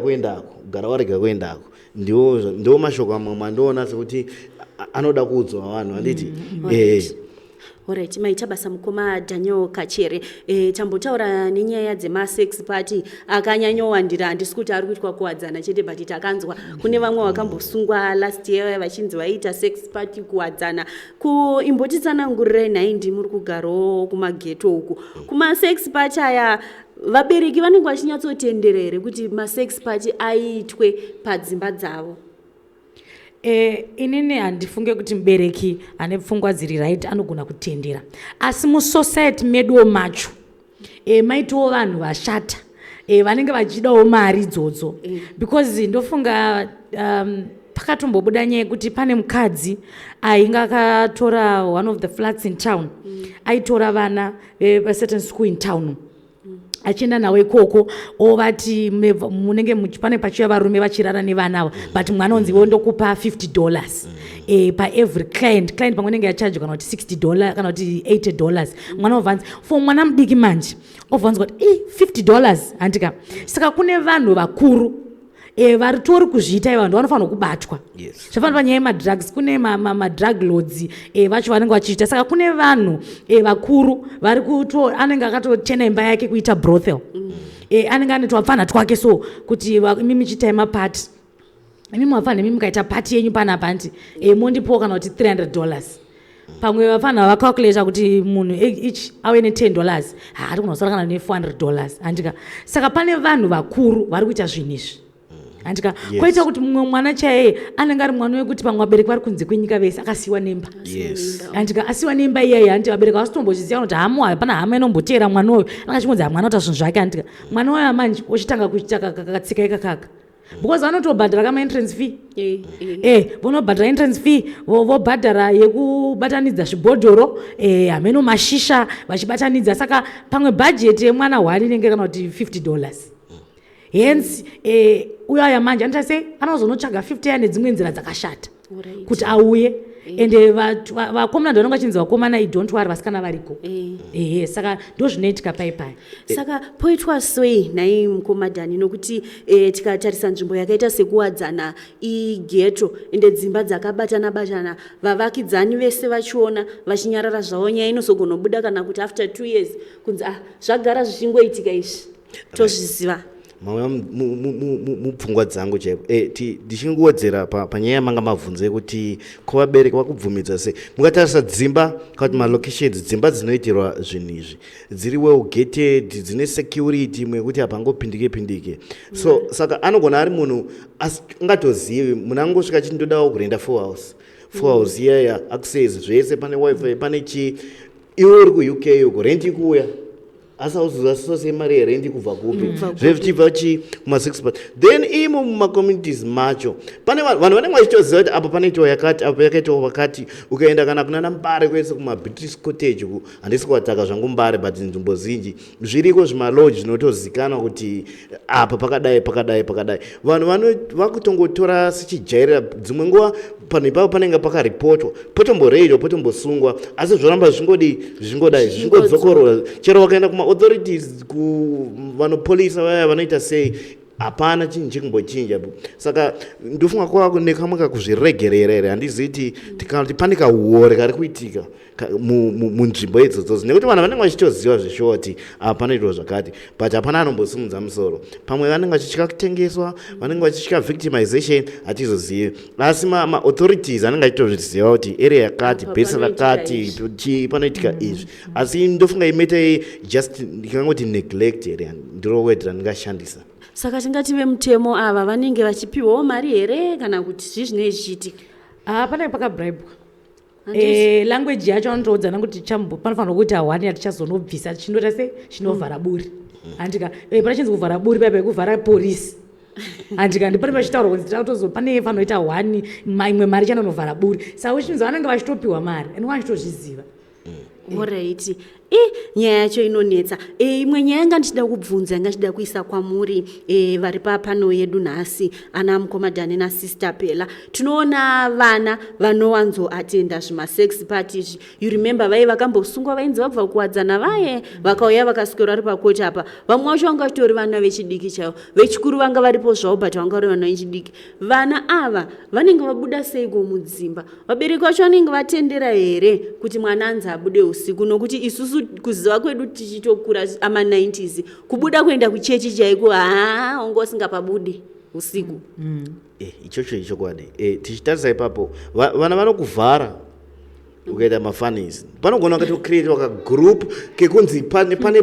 kuendako ndiwo mashoko amwe mandoona sekuti anoda kuudzwa vanhu handiti Alright, maita basa mukoma Daniel Kachere. Tambotaura nenyaya dzemasex party akanyanyowandira handisi kuti ari kuitwa kuwadzana chete but takanzwa kune vamwe vakambosungwa last year vachinzi vaita sex party kuwadzana. Imbotitsanangurirei nhai ndi muri kugarawo kumageto uku. Kuma sex party aya vabereki vanenge vachinyatsotenderera here kuti masex party aitwe padzimba dzavo? Inini handifunge kuti mubereki ane pfungwa dziri right anogona kutendera, asi musociety meduwo macho maitiwo vanhu vashata vanenge vachidawo mari idzodzo because ndofunga pakatombobuda nyaya yekuti pane mukadzi ainga akatora one of the flats in town, aitora vana vecertain school in town achienda nawo ikoko ovati munenge pane pachiya varume vachirara nevanavo but mwana onzi wondokupa $50 paevery client pamwe nenge yacharge kana kuti $60 kana kuti $80 mwana obvanzi for mwana mudiki manje obvanzi kuti $50 handika. Saka kune vanhu vakuru varitori kuzviita vanhu vanofanira kubatwa. Zvafana panyaya yemadrugs kune madrug lords vacho vanenge vachiita. Saka kune vanhu vakuru vari anenge akatochena imba yake kuita brothel anenge ane twapfana twake so kuti imi michiita yemapati imi mafana imi mukaita pati yenyu panapa nti mondipowo kana kuti $300 pamwe vafana vacalculata kuti munhu each ave ne$10 haati kunosara kana ne$400 handika. Saka pane vanhu vakuru vari kuita zvinhu izvi handika. Kwaita kuti mumwe mwana chaiye anenge ari mwana wekuti pamwe vabereki vari kunze kwenyika vese akasiyiwa nemba handika, asiyiwa nemba iyeyi handiti vabereki vasitombochiziva kuti hapana hama inomboteera mwana uyu anenge achingonzi mwana uta zvinhu zvake handika. Mwana uyu manje ochitanga kuita kakatsika ikakaka because vanotobhadhara kama entrance fee vonobhadhara entrance fee vobhadhara yekubatanidza zvibhodhoro hameno mashisha vachibatanidza. Saka pamwe bhajeti yemwana hwari inenge kana kuti $50 hence uyo aya manje anoita sei anozonotsvaga 50 aya nedzimwe nzira dzakashata kuti auye ende vakomana ndovanenge vachinzi vakomana don't worry vasikana variko saka ndozvinoitika paipai. Saka poitwa sei nhai mukomadhani nokuti tikatarisa nzvimbo yakaita sekuwadzana igeto ende dzimba dzakabatana vavakidzani vese vachiona vachinyarara zvavo nyaya inozogona kubuda kana kuti after 2 years kunzi zvagara zvichingoitika izvi tozviziva mauya mupfungwa dzangu chaipo ndichingodzera panyaya yamanga mabvunze kuti kuvabereki vakubvumidza sei. Mukatarisa dzimba kuti malocations dzimba dzinoitirwa zvinhu izvi dziri well gated dzine security mwekuti hapangopindike so saka anogona ari munhu asingatozivi munhu angosvika chindodawo kurenda full house iyaya access zvese pane wifi pane chii iwe uri kuuk uko renti kuuya asauziva mari yerendi kubva kupi zvevichibva kuma6 part then imo mumacommunities macho pane vanhu vanenge vachitoziva kuti apa panoitwa yakati apa yakaitwa vakati. Ukaenda kana kunana Mbare kwese kumabritish cottage uku handisi kuvataka zvangu Mbare but nzvimbo zhinji zviriko zvimaloji zvinotozikanwa kuti apa pakadai vanhu vakutongotora sechijairira dzimwe nguva panhu ipapo panenge pakaripotwa potomboreidwa potombosungwa asi zvoramba zvingodzokorora chero wakaenda kuma-authorities vanopolisa vaya vanoita sei hapana chinhu chikumbochinja. Saka ndofunga kwava nekamwe kakuzviregerera here handiziti tikati pane kauore kari kuitika munzvimbo idzodzo nekuti vanhu vanenge vachitoziva zveshoti panoitwa zvakati but hapana anombosimudza musoro. Pamwe vanenge vachitya kutengeswa vanenge vachitya victimization hatizozivi asi ma-authorities anenge achitozviziva kuti area yakati bhesi rakati chii panoitika izvi asi ndofunga imeita just ndikangoti neglect here ndirowedhera ndingashandisa. Saka tingati vemutemo ava vanenge vachipiwawo mari here kana kuti zvinenge zvichiitika? Pane pakabribwa language yacho anotoudzana kuti panofanira kuita 1 yatichazonobvisa chinota sei chinovhara buri handika panachinzi kuvhara buri paipa kuvhara polisi handika ndipane pachitaurwa kuti pane panoita 1 imwe mari chanonovhara buri saka uchinzi vanenge vachitopiwa mari ende vachitozviziva Alright. Nyaya yacho inonetsa. Imwe nyaya ndichida kubvunza ndichida kuisa kwamuri vari pano yedu nhasi ana mukomadhani naSister Pela. Tinoona vana vanowanzo attenda zvima-sex parties. You remember vakambosungwa vainzi vabva kuwadzana vaye vakauya vakaswera vari pakoti apa. Vamwe vacho vanga vatori vana vechidiki chaivo. Vechikuru vanga varipo zvavo but vanga vari vana vechidiki. Vana ava vanenge vabuda seiko mudzimba. Vabereki vacho vanenge vatendera here kuti mwana anzi abude usiku nokuti isusu kuziva kwedu tichitokura ama-90s kubuda kuenda kuchechi chaiko ungosingapabudi usiku. Ichocho ichokwadi. Tichitarisa ipapo vana vanokuvhara ukaita mafanisi panogona kutocreate kagroup kekunzi pane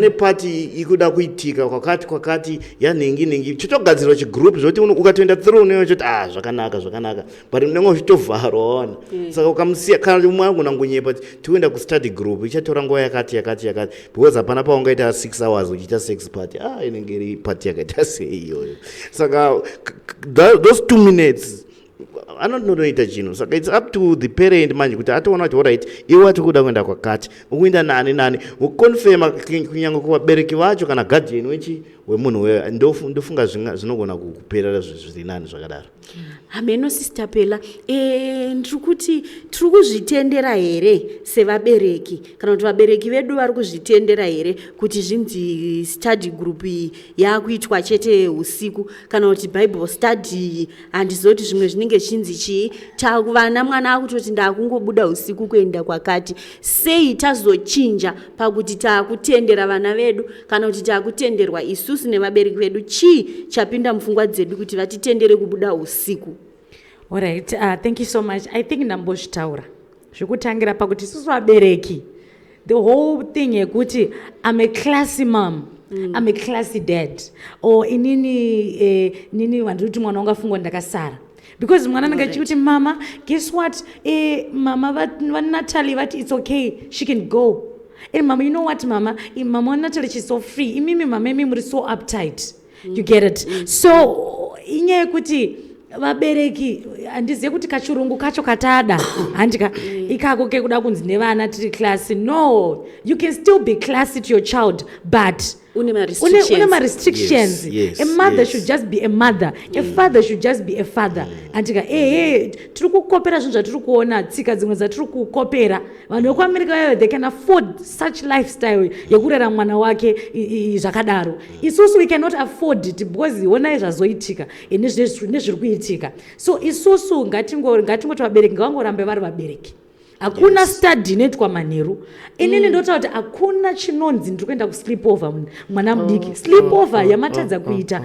party ikuda kuitika kwakati yanhingi chitogadzirwa chigroup zvoti ukatoenda through neyo choti zvakanaka but unenge uchitovharwa wana. Saka ukamusiya kana umwe anogona kunyepa tienda kustudy group ichatora nguva yakati because hapana paungaita 6 hours uchiita sex party inenge iri party yakaita sei iyoyo. Saka those 2 minutes anonoita chinhu. Saka it's up to the parent manje kuti atoona kuti alright iwe atikuda kuenda kwakati ukuenda nani ukonfirma kunyange kuvabereki vacho kana guardian wemunhu wewe ndofunga zvinogona kuperera zviri nani zvakadaro. Hameno Sister Pela, ndikuti tiri kuzvitendera here sevabereki kana kuti vabereki vedu vari kuzvitendera here kuti zvinzi study group yakuitwa chete usiku kana kuti Bible study handizoti zvimwe zvinenge chinzi chii takuvana mwana akutoti ndakungobuda usiku kuenda kwakati. Sei tazochinja pakuti takutendera vana vedu kana kuti takutenderwa isusu nevabereki vedu chii chapinda mupfungwa dzedu kuti vatitendere kubuda usiku? Alright, thank you so much. I think ndambozvitaura zvekutangira pakuti isusu vabereki the whole thing yekuti I'm a classy mom, I'm a classy dad, or nini vantu kuti mwana ungafungwa ndakasara because mwana anenge achikuti mama guess what mama vaNatalie vati it's okay she can go. Mama, you know what, mama Natalie, she's so free. Imimi mama muri so uptight. You get it? So inyaya kuti vabereki handizive kuti kachirungu kacho katada handika ikako kekuda kunzi nevana tiri classy. No, you can still be classy to your child but une restrictions. Yes, a mother should just be a mother, a father should just be a father. Andika tiri kukopera zvinhu zvatiri kuona tsika dzimwe dzatiri kukopera vanhu vekuAmerica vayo they can afford such lifestyle yekurera mwana wake zvakadaro. Isusu we cannot afford it because onai zvazoitika nezviri kuitika. So isusu ngatingoti vabereki ngavangorambe vari vabereki. Hakuna study inoitwa manheru. Inini ndotaura kuti hakuna chinonzi ndiri kuenda kusleepover mwana mudiki. Sleepover yamatadza kuita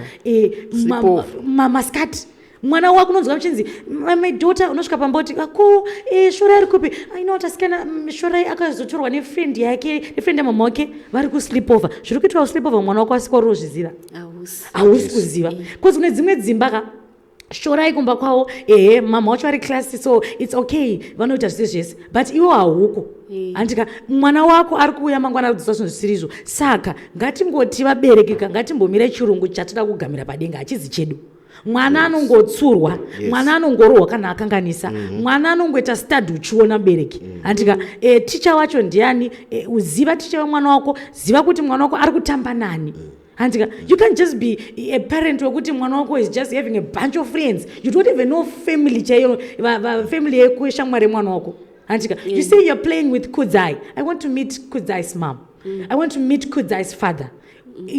maskati. Mwana wako unonzwa muchinzi my daughter unosvika pamboti shorai iri kupi asikana shorai akazotorwa nefriend yake nefriend yamama wake vari kusleepover. Zviri kuitwa kusleepover mwana wako asika uri kuzviziva? Hausi kuziva because kune dzimwe dzimba shorai kumba kwavo mama wacho ari classy so it's okay vanoita zvese but iwo hauko. Andika mwana wako ari kuuya mangwana ari kudzidzisa zvinhu zvisirizvo. Saka ngatingoti vabereki ngatimbomira chirungu chatida kugamira padenga hachizi chedu. Mwana anongotsurwa, mwana anongorohwa kana akanganisa, mwana anongoita study uchiona bereki. Andika ticha wacho ndiani, uziva ticha wemwana wako, ziva kuti mwana wako ari kutamba nani. Andika you can't just be a parent wekuti mwana wako is just having a bunch of friends. You don't even know family chayo family yekushamwari mwana wako. Andika you say you're playing with Kudzai. I want to meet Kudzai's mom. I want to meet Kudzai's father.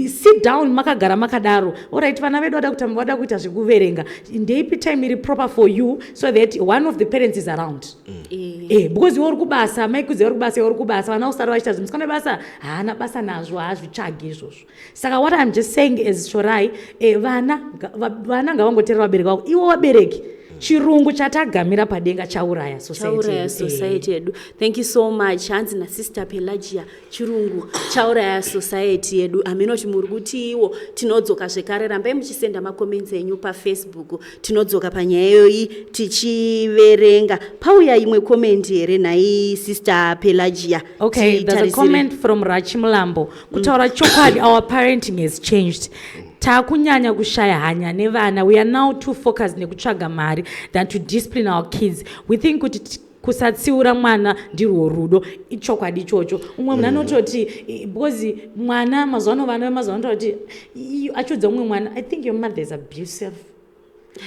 Sit down makagara makadaro. Alright, vana vedu vada kuita zvekuverenga. Ndeipi time iri proper for you so that one of the parents is around. Because you uri kubasa, mai Kudzai uri kubasa, uri kubasa, vana usara vachita zvimusikana basa, haana basa nazvo, hazvitsvagi izvozvo. Saka what I'm just saying is shorai vana ngavangoteerera vabereki vavo. Ivo vabereki chirungu chatagamira padenga chauraya society yedu. Thank you so much. Hanzi naSister Pelagia chirungu chauraya society yedu. Aminoti muri kuti iwo tinodzoka zvekare rambai muchisenda makoments enyu paFacebook. Tinodzoka panyaya iyoyi tichiverenga. Pauya imwe comment here nai Sister Pelagia. Okay, there's a comment from Rachimulambo. Kutaura chokwadi, our parenting has changed. Takunyanya kushaya hanya nevana. We are now too focused nekutsvaga mari than to discipline our kids. We think kuti kusatsiura mwana ndirwo rudo ichokwadi ichocho umwe munhu anototi because mwana mazuva vana vemazuva anototi achiudza umwe mwana I think your mother is abusive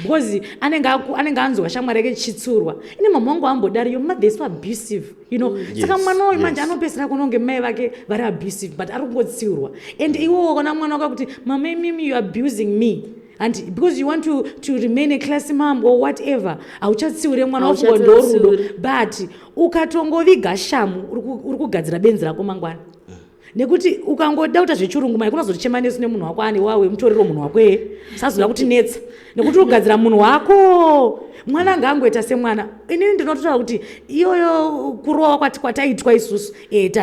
because anenge anzwa shamwari yake chitsurwa ine mama wangu ambodari your mother is so abusive you know saka mwana uyu manje anopesera kunonge mai vake vari abusive but ari kungotsiurwa and iwowo kana mwana wake kuti mama mimi you abusing me and because you want to remain a class mom or whatever auchatsiure mwana wako ndorudo but ukatongoviga shamu uri kugadzira benzi rako mangwana nekuti ukangoda kuita zvechirungu mai kunozochema nesu nemunhu wako ane wawe mutorero munhu wako sazoda kuti netsa nekuti ugadzira munhu wako mwana ngaangoita semwana inini ndinototaura kuti iyoyo kurohwa kwataitwa isusu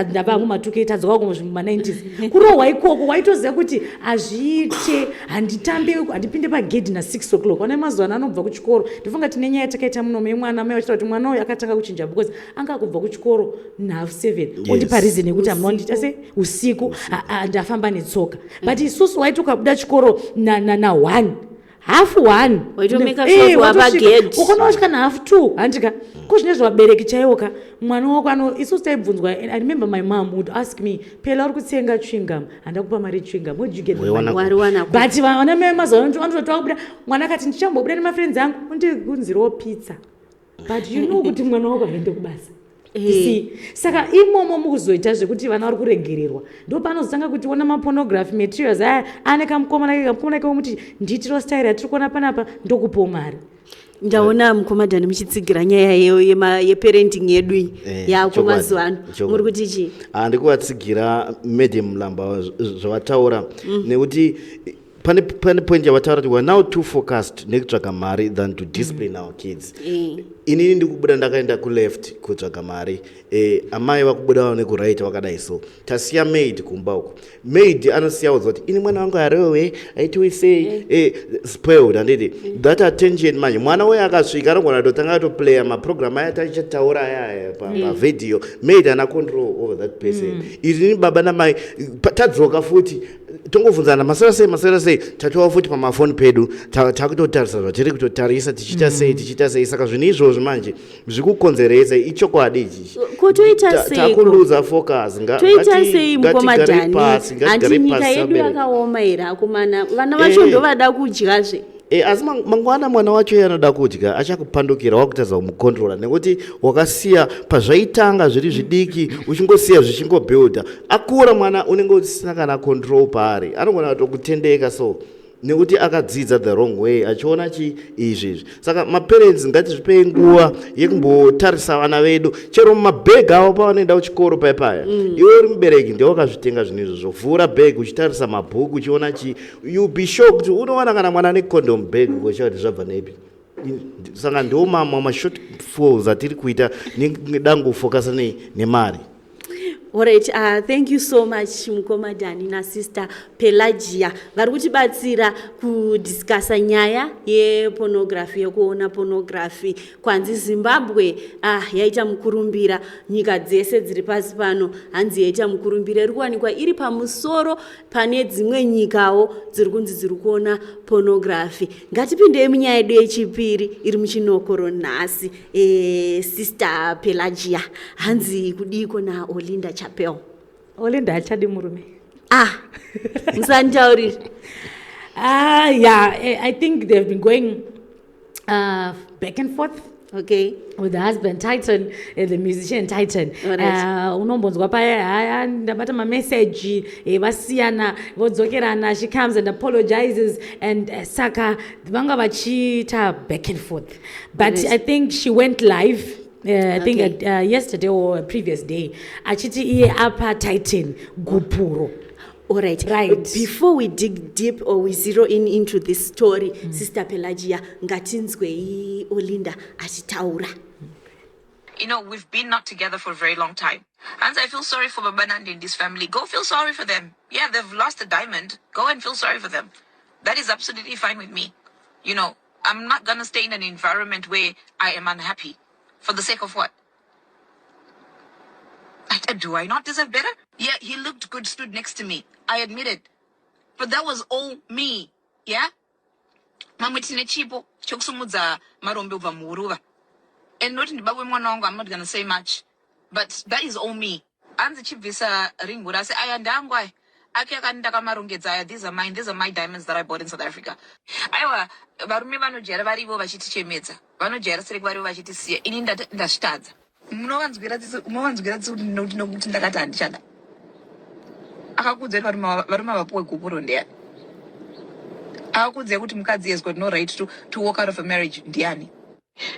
ndabva mumatuke tadzoka kuma90s kurohwa ikoko waitoziva kuti hazviite handipinde pagedhi na6 o'clock wana mazuva ano anobva kuchikoro ndifunga kuti nenyaya takaita muno yemwana mai vachitaura kuti mwana uyu akatanga kuchinja because anga kubva kuchikoro na7 ondipa reason yekuti amunondita se usiku ndafamba netsoka but isusu waiti ukabuda chikoro na1 half 1 ukona wasvika na half 2 handika kuzvine zvabereki chaiwoka mwana wako isusu taibvunzwa I remember my mom would ask me pela uri kutsenga chewing gum handakupa mari chewing gum but vana mai mazuva anototaura kubuda mwana akati ndichambobuda nemafriends angu undigunzirawo pizza but you know kuti mwana wako haende kubasa saka imomo mukuzoita zvekuti vana vari kuregererwa ndo panozotanga kuti ona mapornography materials aya ane kamukomana ke muti nditiro style yatiri kuona panapa ndokupawo mari ndaona mukomadhani muchitsigira nyaya yeparenting yedu yako mazuva ano muri kuti chii ndikuvatsigira medium lamba zvavataura nekuti pane point yavataura kuti weare now too focused nekutsvaga mari than to discipline our kids inini ndikubuda ndakaenda kuleft kutsvaga mari amai vakubudawo nekuright vakadai so tasiya maid kumba uko maid anosiyawo kuti ini mwana wangu arowe aitiwe sei spoiled handiti that attention manje mwana uyo akasvika anogona totanga atoplaya maprogram aya tachitaura aya pavideo maid ana control over that person ini baba namai tadzoka futi tongovunzana masera sei tatova futi pamafoni pedu takutotarisa zvatiri kutotarisa tichita sei saka zvinhu izvozvo manje zvikukonzeresa ichokwadi ichichi takuluza focus toita sei mukomadhani handi nyika yedu yakaoma here akomana vana vacho ndovada kudyazve asi mangwana mwana wacho anoda kudya achakupandukira wakutadza kumukontrola nekuti wakasiya pazvaitanga zviri zvidiki uchingosiya zvichingobuilda akura mwana unenge usina kana control paari anogona kutokutendeka so nekuti akadzidza the wrong way achiona izvezvi saka maparents ngatizvipei nguva yekumbotarisa vana vedu chero mumabhegi avo pavanoenda kuchikoro paipaya iwe uri mubereki ndiwo wakazvitenga zvinhu izvozvo vhura bhegi uchitarisa mabhuku uchiona you be shocked unowana kana mwana ane condom bhegi ngocha kuti zvabva nepi saka ndiwo mashort falls atiri kuita nedangofokasa nemari. Alright, thank you so much mukomadhani nasister Pelagia vari kutibatsira kudiscassa nyaya yepornography yekuona pornography kwanzi Zimbabwe yaita mukurumbira nyika dzese dziri pasi pano hanzi yaita mukurumbira iri kuwanikwa iri pamusoro pane dzimwe nyikawo dziri kunzi dziri kuona pornography. Ngatipindei munyaya yedu yechipiri iri muchinokoro nhasi sister Pelagia hanzi kudiko na Olinda Chapel. Olinda achadi murume. Musantauriri. Yeah, I think they've been going back and forth. Okay. With the husband Titan, the musician Titan. Unombonzwa paya ndabata message vasiyana vodzokerana, she comes and apologizes and saka vanga vachita back and forth. But I think she went live. I think yesterday or previous day achiti iye apa Titan gupuro. Alright. Before we dig deep or we zero in into this story, Sister Pelagia, ngatinzwe Olinda achitaura. You know, we've been not together for a very long time. And I feel sorry for Baba Nandi and his family. Go feel sorry for them. Yeah, they've lost a diamond. Go and feel sorry for them. That is absolutely fine with me. You know, I'm not going to stay in an environment where I am unhappy. For the sake of what? Do I not deserve better? Yeah, he looked good, stood next to me. I admit it. But that was all me. Yeah? And and not in the Babu Monong, I'm not gonna say much. But that is all me. I'm the chief visa ring would I say I am why. These are mine, these are my diamonds that I bought in South Africa. Aiwa, varume vanojera varivo vachitichemedza. Vanojera sere varivo vachitisiya. Ini ndashitadza. Munovanzwira kuti ndakati handichada. Akakudza kuti varume vapuwe gupuro ndiani. Akakudza kuti mukadzi has got no right to walk out of a marriage ndiani.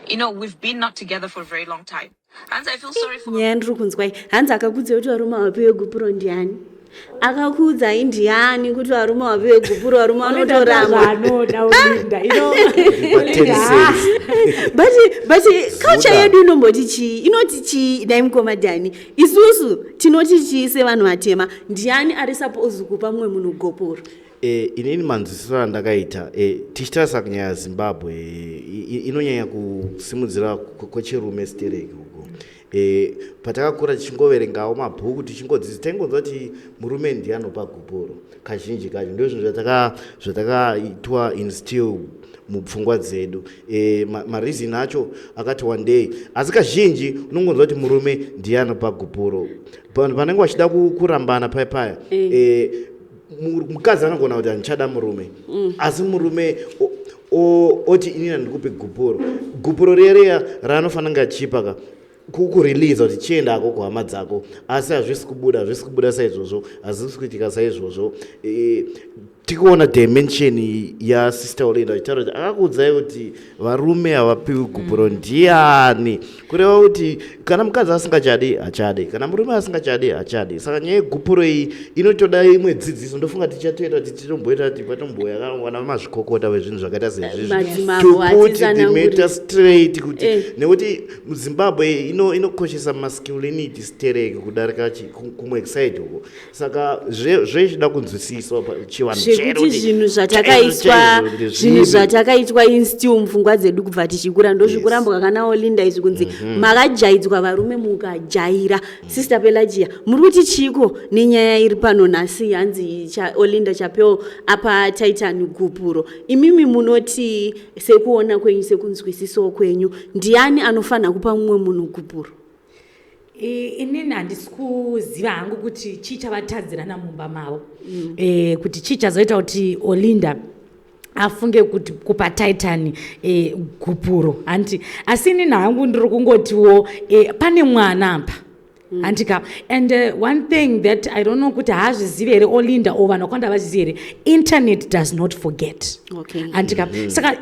You know, we've been not together for a very long time. Hands, I feel sorry for Nyandru kunzwai. Hands akakudza kuti varume vapuwe gupuro ndiani. Akakudza indiani kuti varume vapuwe gupuro varume vanotoramba. But culture yedu inomboti chii? Inoti chii dai mukomadhani? Isusu tinoti chii sevanhu vatema? Ndiani ari supposed kupa mumwe munhu gopuro? Inini manzwisiro andakaita tichitarisa kunyaya yaZimbabwe inonyanya kusimudzira kwechirume stereki uko. Patakakura tichingoverengawo mabhuku tichingodzidza taingonzwa kuti murume ndiye anopa gupuro kazhinji kacho ndio zvinhu zvatakaitwa instill mupfungwa dzedu. Mareason acho akati one day, asi kazhinji unongonzwa kuti murume ndiye anopa gupuro panenge vachida kurambana paya mukadzi anogona kuti handichada murume asi murume oti inini ndikupe gupuro rereya raanofanira kunge achipa kukureleasa kuti chienda ako kuhama dzako, asi hazvisi kubuda saizvozvo, hazvisi kuitika saizvozvo. Tikuona dimension yaSister Olinda achitaura kuti akakuudzai kuti varume havapiwi gupuro ndiani, kureva kuti kana mukadzi asingachadi hachadi, kana murume asingachadi hachadi. Saka nyaya yegupuro iyi inotoda imwe dzidziso. Ndofunga tichatoita kuti titomboita kuti patomboya kana mazvikokota vezvinhu zvakaita sezvizvi to put the matter straight kuti nekuti muZimbabwe inokoshesa masculinity stereki kudarika kumwe side uko. Saka zvechida kunzwisiswa chivanhu kuti zvinhu zvatakaitwa instill mupfungwa dzedu kubva tichikura ndozvikurambwa kana Olinda izvi kunzi makajaidzwa varume mukajaira. Sister Pelagia, muri kuti chiko nenyaya iri pano nhasi hanzi Olinda chapewa apa Titan gupuro, imimi munoti sekuona kwenyu sekunzwisiso kwenyu ndiani anofanira kupa mumwe munhu gupuro? Inini handisi kuziva hangu kuti chii chavatadzirana mumba mavo, kuti chii chazoita kuti Olinda afunge kuti kupa Titan gupuro hanti. Asi inini hangu ndiri kungotiwo pane mwana apa handika. And one thing that I don't know kuti haazvizivi here Olinda or vanhu vakawanda vachizivi here, internet does not forget. Handika. Saka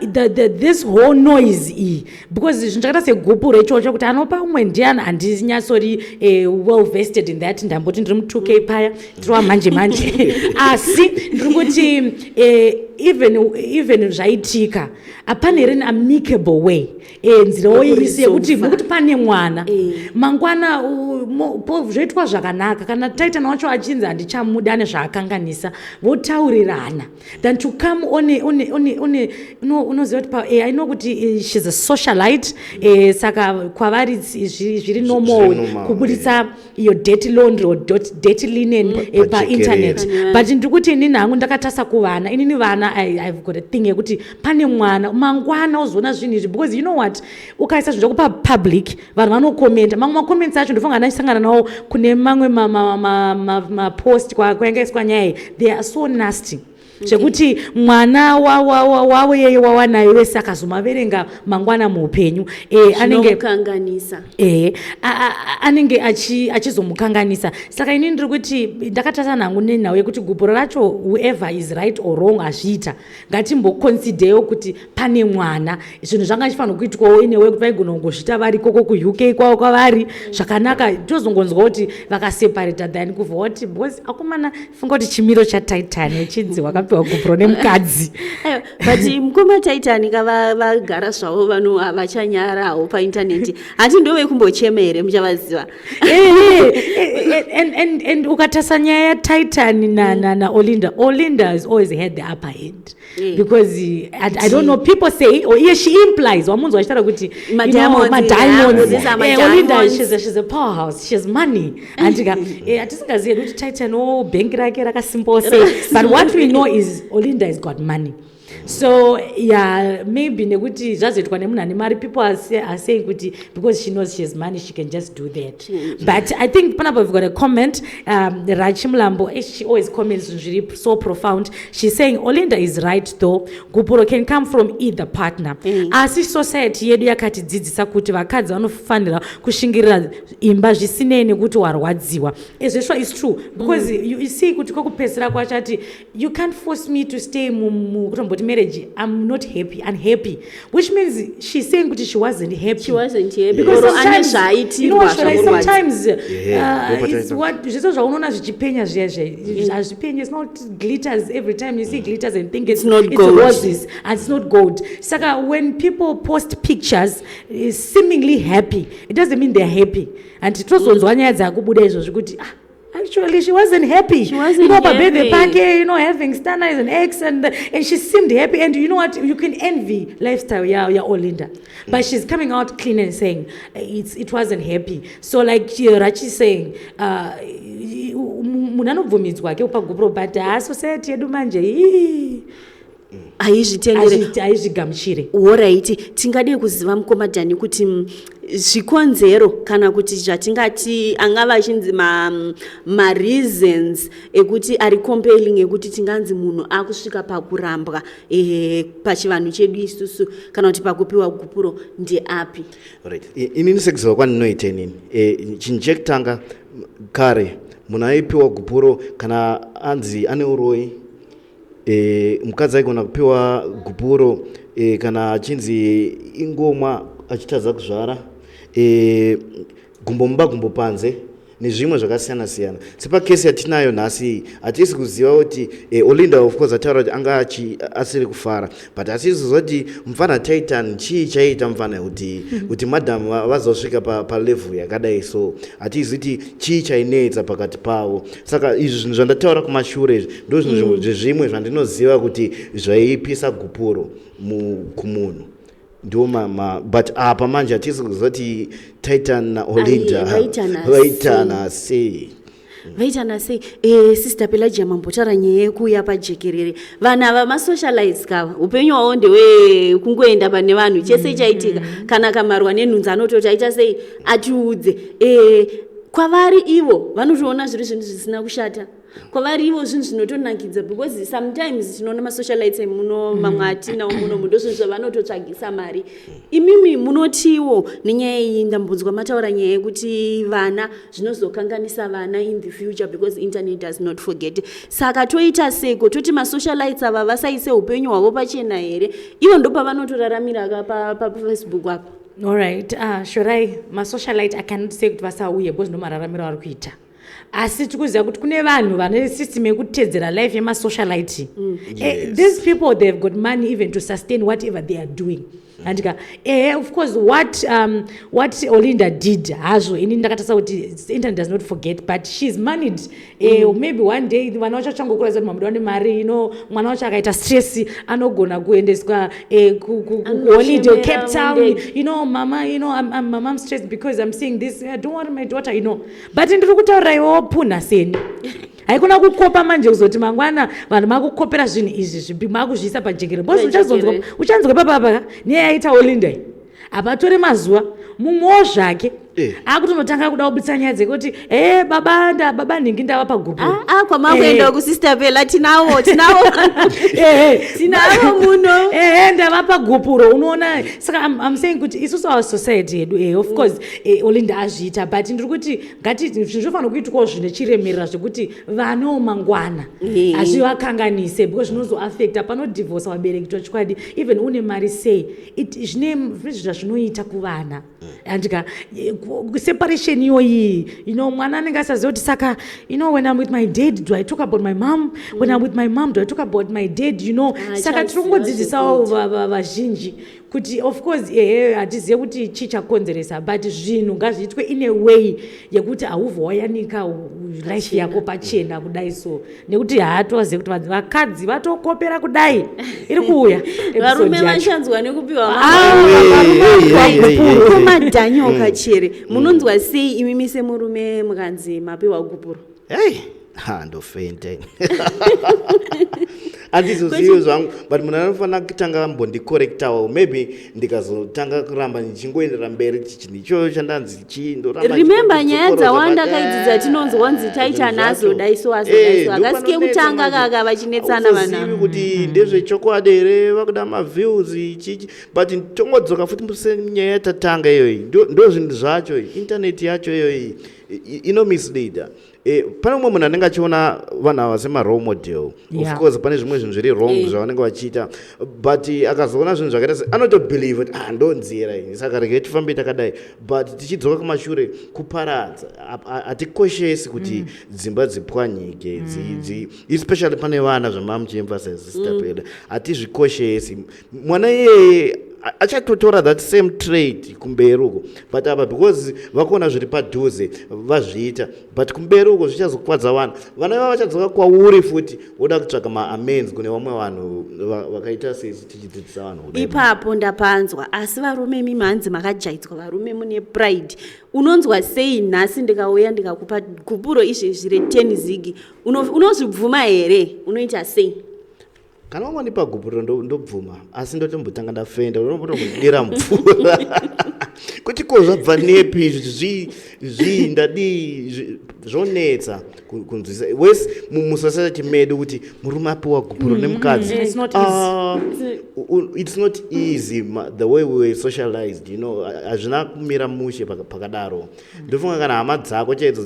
this whole noise iyi, because zvinhu zvakaita segupuro ichocho kuti anopa umwe ndiani handinyatsori well vested in that. Ndamboti ndiri mu2K paya tiriwa manje asi ndiri kuti even zvaitika hapana here amicable way nzira oirisi yekuti pane mwana mangwana zvoitwa zvakanaka. Kana Titan wacho achinzi handichamuda nezvaakanganisa votaurirana than to come unoziva kuti I know kuti she's a socialite, saka kwavari zviri normal kubuditsa iyo dirty laundry or dirty linen painternet. But ndiri kuti inini hangu ndakatasa kuvana, inini vana I've got a thing yekuti pane mwana mangwana uzoona zvinhu izvi, because you know what, ukaisa zvinhu zvekupa public vanhu vanokomenta. Mamwe makoments acho ndofunga ndasangana nawo kune mamwe mapost kwayangaiswa nyaya, they are so nasty. Zvekuti mwana wavo yeye wawanayo wese akazomaverenga mangwana muupenyu anenge achizomukanganisa. Saka inini ndiri kuti ndakatarisa nangu nenhau yekuti gupuro racho whoever is right or wrong azviita ngatimboconsiderewo kuti pane mwana. Zvinhu zvanga chifanira kuitwawo inewe kuti vaigona kungozvita vari koko kuUK kwavo kwavari zvakanaka, tozongonzwa kuti vakaseparata than kubva kuti because akomana funga kuti chimiro chaTitan chinzi wakapiwa gupuro nemukadzi. But mukoma Titan vagara zvavo vanhu havachanyarawo paintaneti, hati ndove kumbochema here muchavaziva. And ukatarisa nyaya yaTitan Olinda has always had the upper hand, because I don't know, people say or she implies wamunzwa vachitaura kuti madiamonds Olinda she's a powerhouse, she has money. Andika hatisingazivi kuti Titan bhengi rake rakasimba sei, but what we know is Olinda has got money. So yeah, maybe nekuti zvazoitwa nemunhu ane mari, people are saying kuti because she knows she has money she can just do that. But I think panapo we've got a comment, Rachi Mlambo, she always comments really so profound. She's saying Olinda is right though, gupuro can come from either partner. Asi society yedu yakatidzidzisa kuti vakadzi vanofanira kushingirira imba zvisinei nekuti warwadziwa. Izvo is true because you see kuti kokupesera kwachati you can't force me to stay mukutomboti marriage. I'm not happy, unhappy, which means she's saying that she wasn't happy. She wasn't happy because sometimes, you know what, sometimes it's what it's not glitters every time you see glitters and think it's gold. Roses and it's not gold. Saka, when people post pictures seemingly happy, it doesn't mean they're happy. And it was actually, she wasn't happy. She wasn't happy. Having Stana as an ex, and she seemed happy. And you know what? You can envy lifestyle, Olinda. But she's coming out clean and saying it wasn't happy. So, like Rachi saying, but society yedu manje aizvigamuchire. Alright, tingade kuziva mukomadhani kuti zvikonzero kana kuti zvatingati angava achinzi ma-reasons ekuti ari compelling ekuti tinganzi munhu akusvika pakurambwa pachivanhu chedu isusu kana kuti pakupiwa gupuro ndeapi? Inini sekuziva kwandinoita inini chinhu chekutanga kare munhu aipiwa gupuro kana anzi ane uroyi. Mukadzi aigona kupiwa gupuro kana achinzi ingomwa achitadza kuzvara, gumbo mumba panze nezvimwe zvakasiyana siyana. Sepakesi yatinayo nhasi hatisi kuziva kuti Olinda of course ataura kuti anga asiri kufara, but hatisi kuziva kuti mufana Titan chii chaita mufana kuti madam vazosvika pa level yakadai. So hatisi kuti chii chainetsa pakati pavo. Saka izvi zvinhu zvandataura kumashure ndo zvinhu zvimwe zvandinoziva kuti zvaipisa gupuro kumunhu. But apa manje hatisi kuziva kuti Titan na Olinda vaitana sei. Sister Pelagia mambotaura nyaya yekuuya pajekerere. Vanhu ava masocialites kava, upenyu hwavo ndewe kungoenda pane vanhu chese chaitika, kana kamarwa nenhunzi anototi aita sei atiudze. Kwavari ivo vanotoona zviri zvinhu zvisina kushata. Kwavari ivo zvinhu zvinotonakidza because sometimes tinoona masocialites muno mamwe atina muno mundo zvinhu zvavanototsvagisa mari. Imimi munotiwo nenyaya iyi ndambunzwa mataura nyaya yekuti vana zvinozokanganisa vana in the future because internet does not forget. Saka toita seko toti masocialites ava vasaise upenyu hwavo pachena here, ivo ndo pavanotoraramira pa Facebook apa. Alright, shorai masocialite I cannot say kuti vasauye because ndo mararamiro vari kuita. Asi tikuziva kuti kune vanhu vane system yekutedzera life yemasocialite. These people, they've got money even to sustain whatever they are doing. And of course what Olinda did hazvo ini ndakatasa kuti internet does not forget, but she's moneyed. Maybe one day vana vacho vachangokura zati mamuda wane mari, mwana wacho akaita stress anogona kuendeswa kuholiday Cape Town, mama, I'm stressed because I'm seeing this, I don't want my daughter, but ndiri kutaura iwo puna seni. Haikuna kukopa manje kuzoti mangwana vanhu makukopera zvinhu izvi zvipi makuzviisa pajekere. Bosi uchanzwa papa neyaita Olinda apatori mazuva mumwewo zvake akutonotanga kuda kubudisa nyaya dzekuti baba ndingi ndava pagupuro kwamakuenda kusister Pela tinavo muno ndava pagupuro unoona. Saka I'm saying kuti isusu our society yedu of course Olinda azviita, but ndiri kuti zvinhu zvofanira kuitwawo zvine chiremerera zvekuti vana mangwana hazvivakanganise because zvinozoaffecta panodivorce vabereki tochikwadi even une mari sei zvine zvinoita kuvana. Andika separation iyoyi mwana anenge asaziva kuti saka when I'm with my dad do I talk about my mom, when I'm with my mom do I talk about my dad, saka tiri kungodzidzisawo vazhinji kuti of course hatizive kuti chii chakonzeresa, but zvinhu ngazviitwe in a way yekuti hauvha wayanika life yako pachena kudai. So nekuti haatozive kuti vakadzi vatokopera kudai iri kuuya varume vachanzwa nekupiwa komadhanyo kachere. Munonzwa sei imimi semurume mukanzi mapiwa gupuro? Ndofenda handizozivi zvangu but munhu anofanira kutanga mbondikorektawo maybe ndikazotanga kuramba ndichingoendera mberi ndicho chandanzi chii ndoramba remember nyaya dzawanda kaidzidza tinonzwa nzi taita nazo daiso akasike kutanga kaka vachinetsana vanhu kuti ndezvechokwadi here vakuda maviews chichi but tongodzoka futi musenyaya yatatanga iyoyi ndo zvinhu zvacho internet yacho iyoyi inomisleada. Pane umwe munhu anenge achiona vanhu ava semarole model. Of course pane zvimwe zvinhu zviri wrong zvavanenge vachiita but akazoona zvinhu zvakaita se anotobelieve kuti ndonzira iyi saka regai tifambe takadai but tichidzoka kumashure kuparadza hatikoshesi kuti dzimba dzipwanyike especially pane vana zvamamuchiemphasize sister Peda hatizvikoshesi mwana iyeye achatotora that same trade kumberi uko but apa because vakuona zviri padhuze vazviita but kumberi uko zvichazokuvadza vana ivava vachadzoka kwauri futi voda kutsvaka maamends kune vamwe vanhu vakaita sesi tichidzidzisa vanhu ipapo ndapanzwa asi varume mimhanzi makajaidzwa varume mune pride unonzwa sei nhasi ndikauya ndikakupa gubhuro izvezvi re10 zigi unozvibvuma here unoita sei kana wangonipa gubhuro ndobvuma asi ndotombotanga ndafenda unombotongondira mvura kuti ko zvabva nepi zvii ndadi zvonetsa kunzwisa wese musociety medu kuti murume apiwa gubhuro nemukadzi it's not easy the way we were socialized you know hazvina kumira mushe pakadaro ndofunga kana hama dzako chaidzo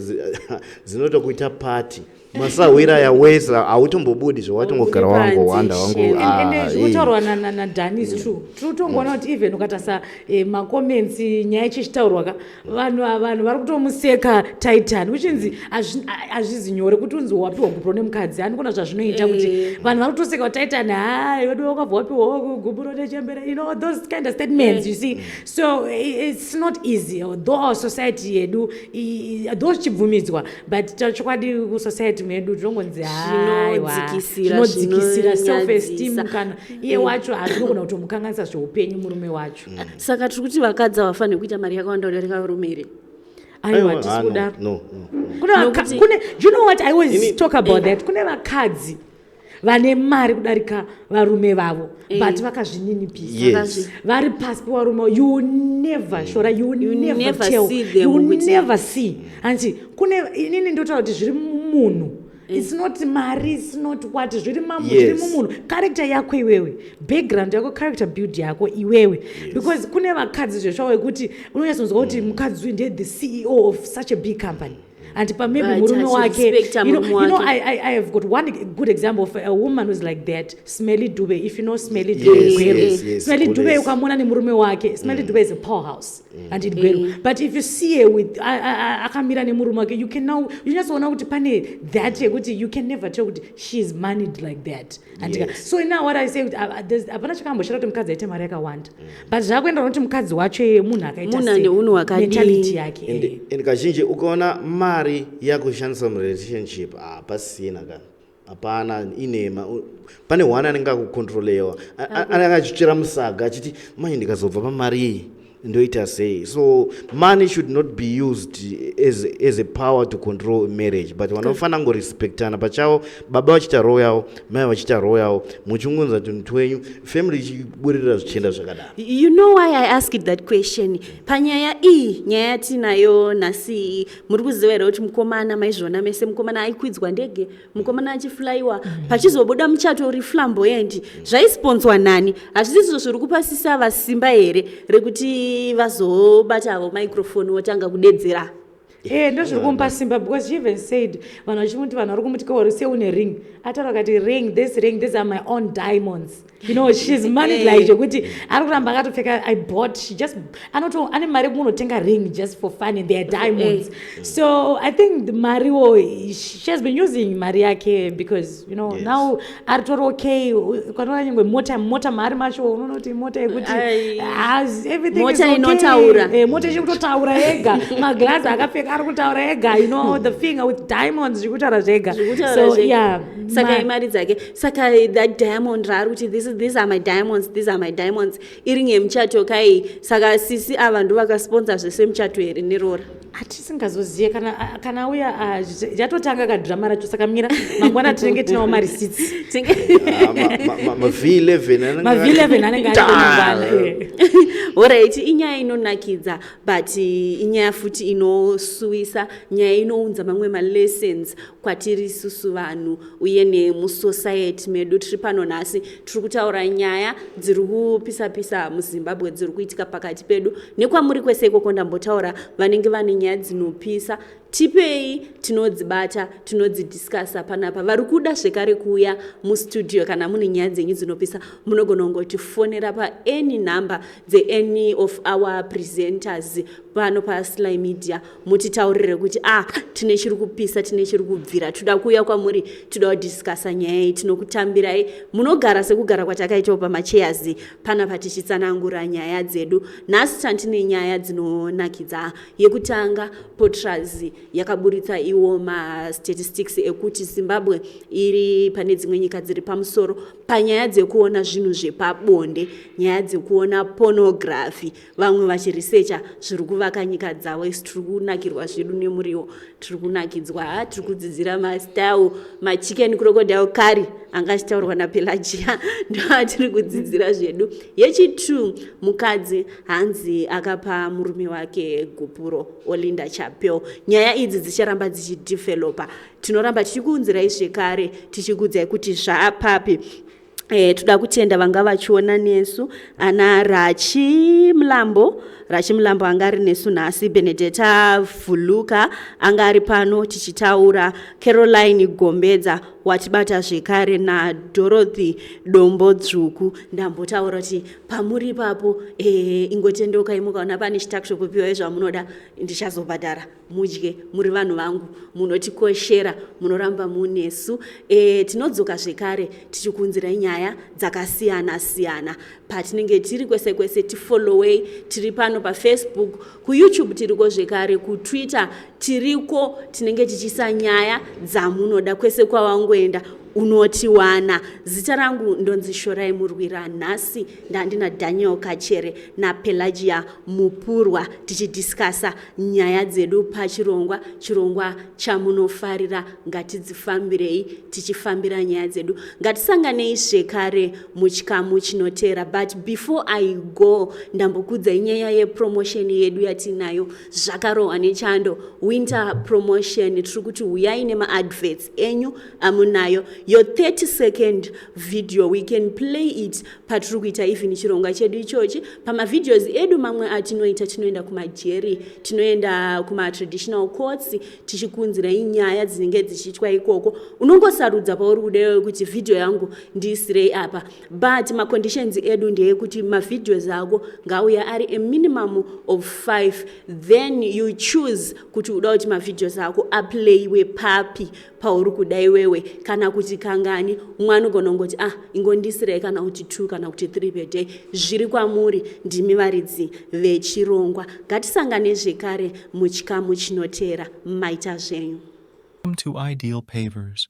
dzinotokuita party masahwira yawese hautombobudi zvawatongogara wangowanda ende zvinotaurwa nadhani is true totongoona kuti even ukatasa macomments nyaya ichichitaurwa ka vanhu vari kutomuseka titan uchinzi hazvizi nyore kuti unzi wapiwa gubhuro nemukadzi handikona zvazvinoita kuti vanhu vari kutoseka titan hai wedu wakabva wapiwa gubhuro nechembere you know those kind of statements you see so it's not easy though our society yedu though zvichibvumidzwa but chokwadi kusociety medu zvinongonzi zvinodzikisira self esteem kana iye wacho hazvinogona kutomukanganisa zveupenyu murume wacho saka tiri kuti vakadzi havafaniri kuita mari yakawanda kudarika varume here aiwa tisi kudaro do you know what I always talk about that kune vakadzi vane mari kudarika varume vavo but vakazvininipisa vari pasi pevarume you never shora you never tell you never see anti kune inini ndotaura kuti zviri mumunhu it's not mari it's not what zviri mumunhu character yako iwewe background yako character build yako iwewe because kune vakadzi zveshawe kuti unonyasonzwa kuti mukadzi uyu ndiye the CEO of such a big company and maybe murume wake you know I have got one good example of a woman who's like that Smelly Dube if you know Smelly Dube Smelly Dube ukamona nemurume wake Smelly Dube is a powerhouse and it gweru but if you see her with akamira nemurume wake you can now you just wanna kuti pane that kuti you can never tell kuti she is managed like that and so now what I say apana chakamboshira kuti mukadzi aite mari yakawanda but zvakuenda kuti mukadzi wacho munhu akaita mentality yake and kazhinji ukaona mari yakushandisa murelationship pasina kana hapana inema pane wana anenge akukontrolewa anenge achichira musaga achiti manje ndikazobva pamari iyi ndoita sei so money should not be used as a power to control marriage but vanofanira ngorespectana pachavo baba vachita roho yavo mai vachita roho yavo muchingonza tunhu twenyu family ichiburirira zvichienda zvakadaro. You know why I asked that question panyaya iyi nyaya yatinayo nhasi muri kuziva here kuti mukomana maizvona mese mukomana aikwidzwa ndege mukomana achifulaiwa pachizobuda muchato uri flamboyant zvaisponswa nani hazvisizvo zviri kupasisa vasimba here rekuti vazobatawo microphone wotanga kudedzera ndozviri kumupa simba because she even said vanhu vachimuti vanhu vari kumuti kauri seune ring ataura kati ring these are my own diamonds you know she's managed like zvekuti ari kuramba akatopfeka I bought she just ane mari kunotenga ring just for fun and their diamonds so I think the mariwo she has been using mari yake because you know now aritori okay kwatona nyangwe mota mari macho unoona kuti mota yekuti everything is okay inotaura mota ichikutotaura yega maglass akapfeka ari kutaura ega you know the finger with diamonds zvekutaura zvega so yeah saka imari dzake saka that diamond raari kuti these are my diamonds iri ngemuchato kai saka sisi ava ndo vakasponsor zvese muchato here nerora hatisingazozive kana uya yatotanga kadhirama racho saka mira mangwana tinenge tinawo marisitsi mav11 anenge arimangwana. Alright, inyaya inonakidza but inyaya futi inosuwisa, nyaya inounza mamwe malessons kwatiri isusu vanhu uye nemusociety medu tiri pano nhasi. Tiri kutaura nyaya dziri kupisa muzimbabwe dziri kuitika pakati pedu nekwamuri kwese ikoko. Ndambotaura vanenge vane nyaya dzinopisa, tipei tinodzibata tinodzidiskasa panapa. Vari kuda zvekare kuuya mustudio kana mune nyaya dzenyu dzinopisa, munogona kungotifonera pa any number any of our presenters pano paSly Media, mutitaurire kuti tine chiri kupisa, tine chiri kubvira, toda kuuya kwamuri, toda kudiskasa nyaya iyi, tinokutambirai. Munogara sekugara kwatakaitawo pamachairs panapa tichitsanangura nyaya dzedu. Nhasi tandine nyaya dzinonakidza. Yekutanga, Potras yakaburitsa iwo statistics ekuti Zimbabwe iri pane dzimwe nyika dziri pamusoro panyaya dzekuona zvinhu zvepabonde, nyaya dzekuona pornography. Vamwe vachiresearcha zviri kuvaka nyika dzavo. Isi tiri kunakirwa zvedu nemuriwo, tiri kunakidzwa, tiri kudzidzira mastyle machicken crocodile curry anga achitaurwa naPelagia, ndoatiri kudzidzira zvedu. Yechi2, mukadzi hanzi akapa murume wake gupuro Olinda Chapel. Nyaya idzi dzicharamba dzichidevelopa. Tinoramba tichikuunzirai zvekare tichikuudzai kuti zvaapapi. Toda kutenda vanga vachiona nesu ana Rachi Mlambo anga ari nesu nhasi, Benedetta Vuluka anga ari pano tichitaura, Caroline Gombedza watibata zvekare naDorothy Dombo Dzvuku. Ndambotaura kuti pamuri papo ingotendokai mukaona pane chitakshop piwa zvamunoda ndichazobhadhara mudye, muri vanhu vangu, munotikoshera, munoramba munesu. Tinodzoka zvekare tichikunzirai nyaya dzakasiyana patinenge tiri kwese kwese. Tifollowei, tiri pano paFacebook, kuYouTube tiriko zvekare, kuTwitter tiriko, tinenge tichisa nyaya dzamunoda kwese kwawangoenda unotiwana. Zita rangu ndonzi Shorai Murwira. Nhasi ndandina Daniel Kachere naPelagia Mupurwa tichidiskasa nyaya dzedu pachirongwa, chirongwa chamunofarira. Ngatidzifambirei tichifambira nyaya dzedu, ngatisanganei zvekare muchikamu chinotera. But before I go, ndambokudzai nyaya yepromotion yedu yatinayo zvakarohwa nechando, winter promotion. Tiri kuti uyai nemaadverts enyu amunayo. Your 30-second video, we can play it patiri kuita even chirongwa chedu ichochi. Pamavideos edu mamwe atinoita, tinoenda kumajeri, tinoenda kuma-traditional courts, tichikunzira inyaya dzinenge dzichiitwa ikoko. Unongosarudza pauri kudewo kuti video yangu ndiisirei apa. But ma-conditions edu ndeyekuti mavideos ako ngauya ari a minimum of 5. Then you choose kuti uda kuti mavideos ako aplayiwe papi pauri kudai wewe, kana kuti kangani. Mwana ugona ngoti ingondisirei kana kuti 2 kana kuti 3 per day. Zviri kwamuri, ndimi varidzi vechirongwa. Ngatisangane zvekare muchikamu chinotera. Maita zvenyu. Welcome to Ideal Pavers,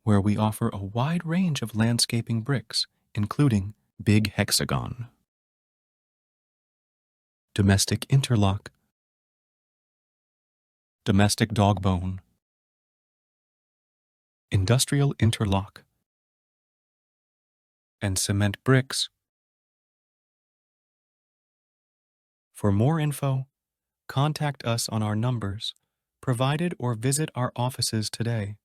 where we offer a wide range of landscaping bricks, including big hexagon, domestic interlock, domestic dog bone, industrial interlock, and cement bricks. For more info, contact us on our numbers provided or visit our offices today.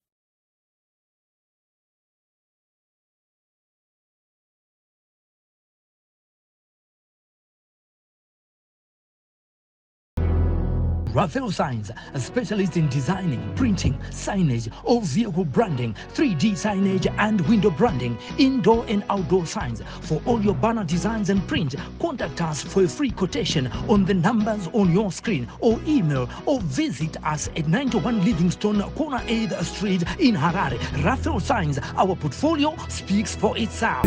Raphael Signs, a specialist in designing, printing, signage, all vehicle branding, 3D signage and window branding, indoor and outdoor signs. For all your banner designs and print, contact us for a free quotation on the numbers on your screen, or email or visit us at 91 Livingstone, Corner 8th Street in Harare. Raphael Signs, our portfolio speaks for itself.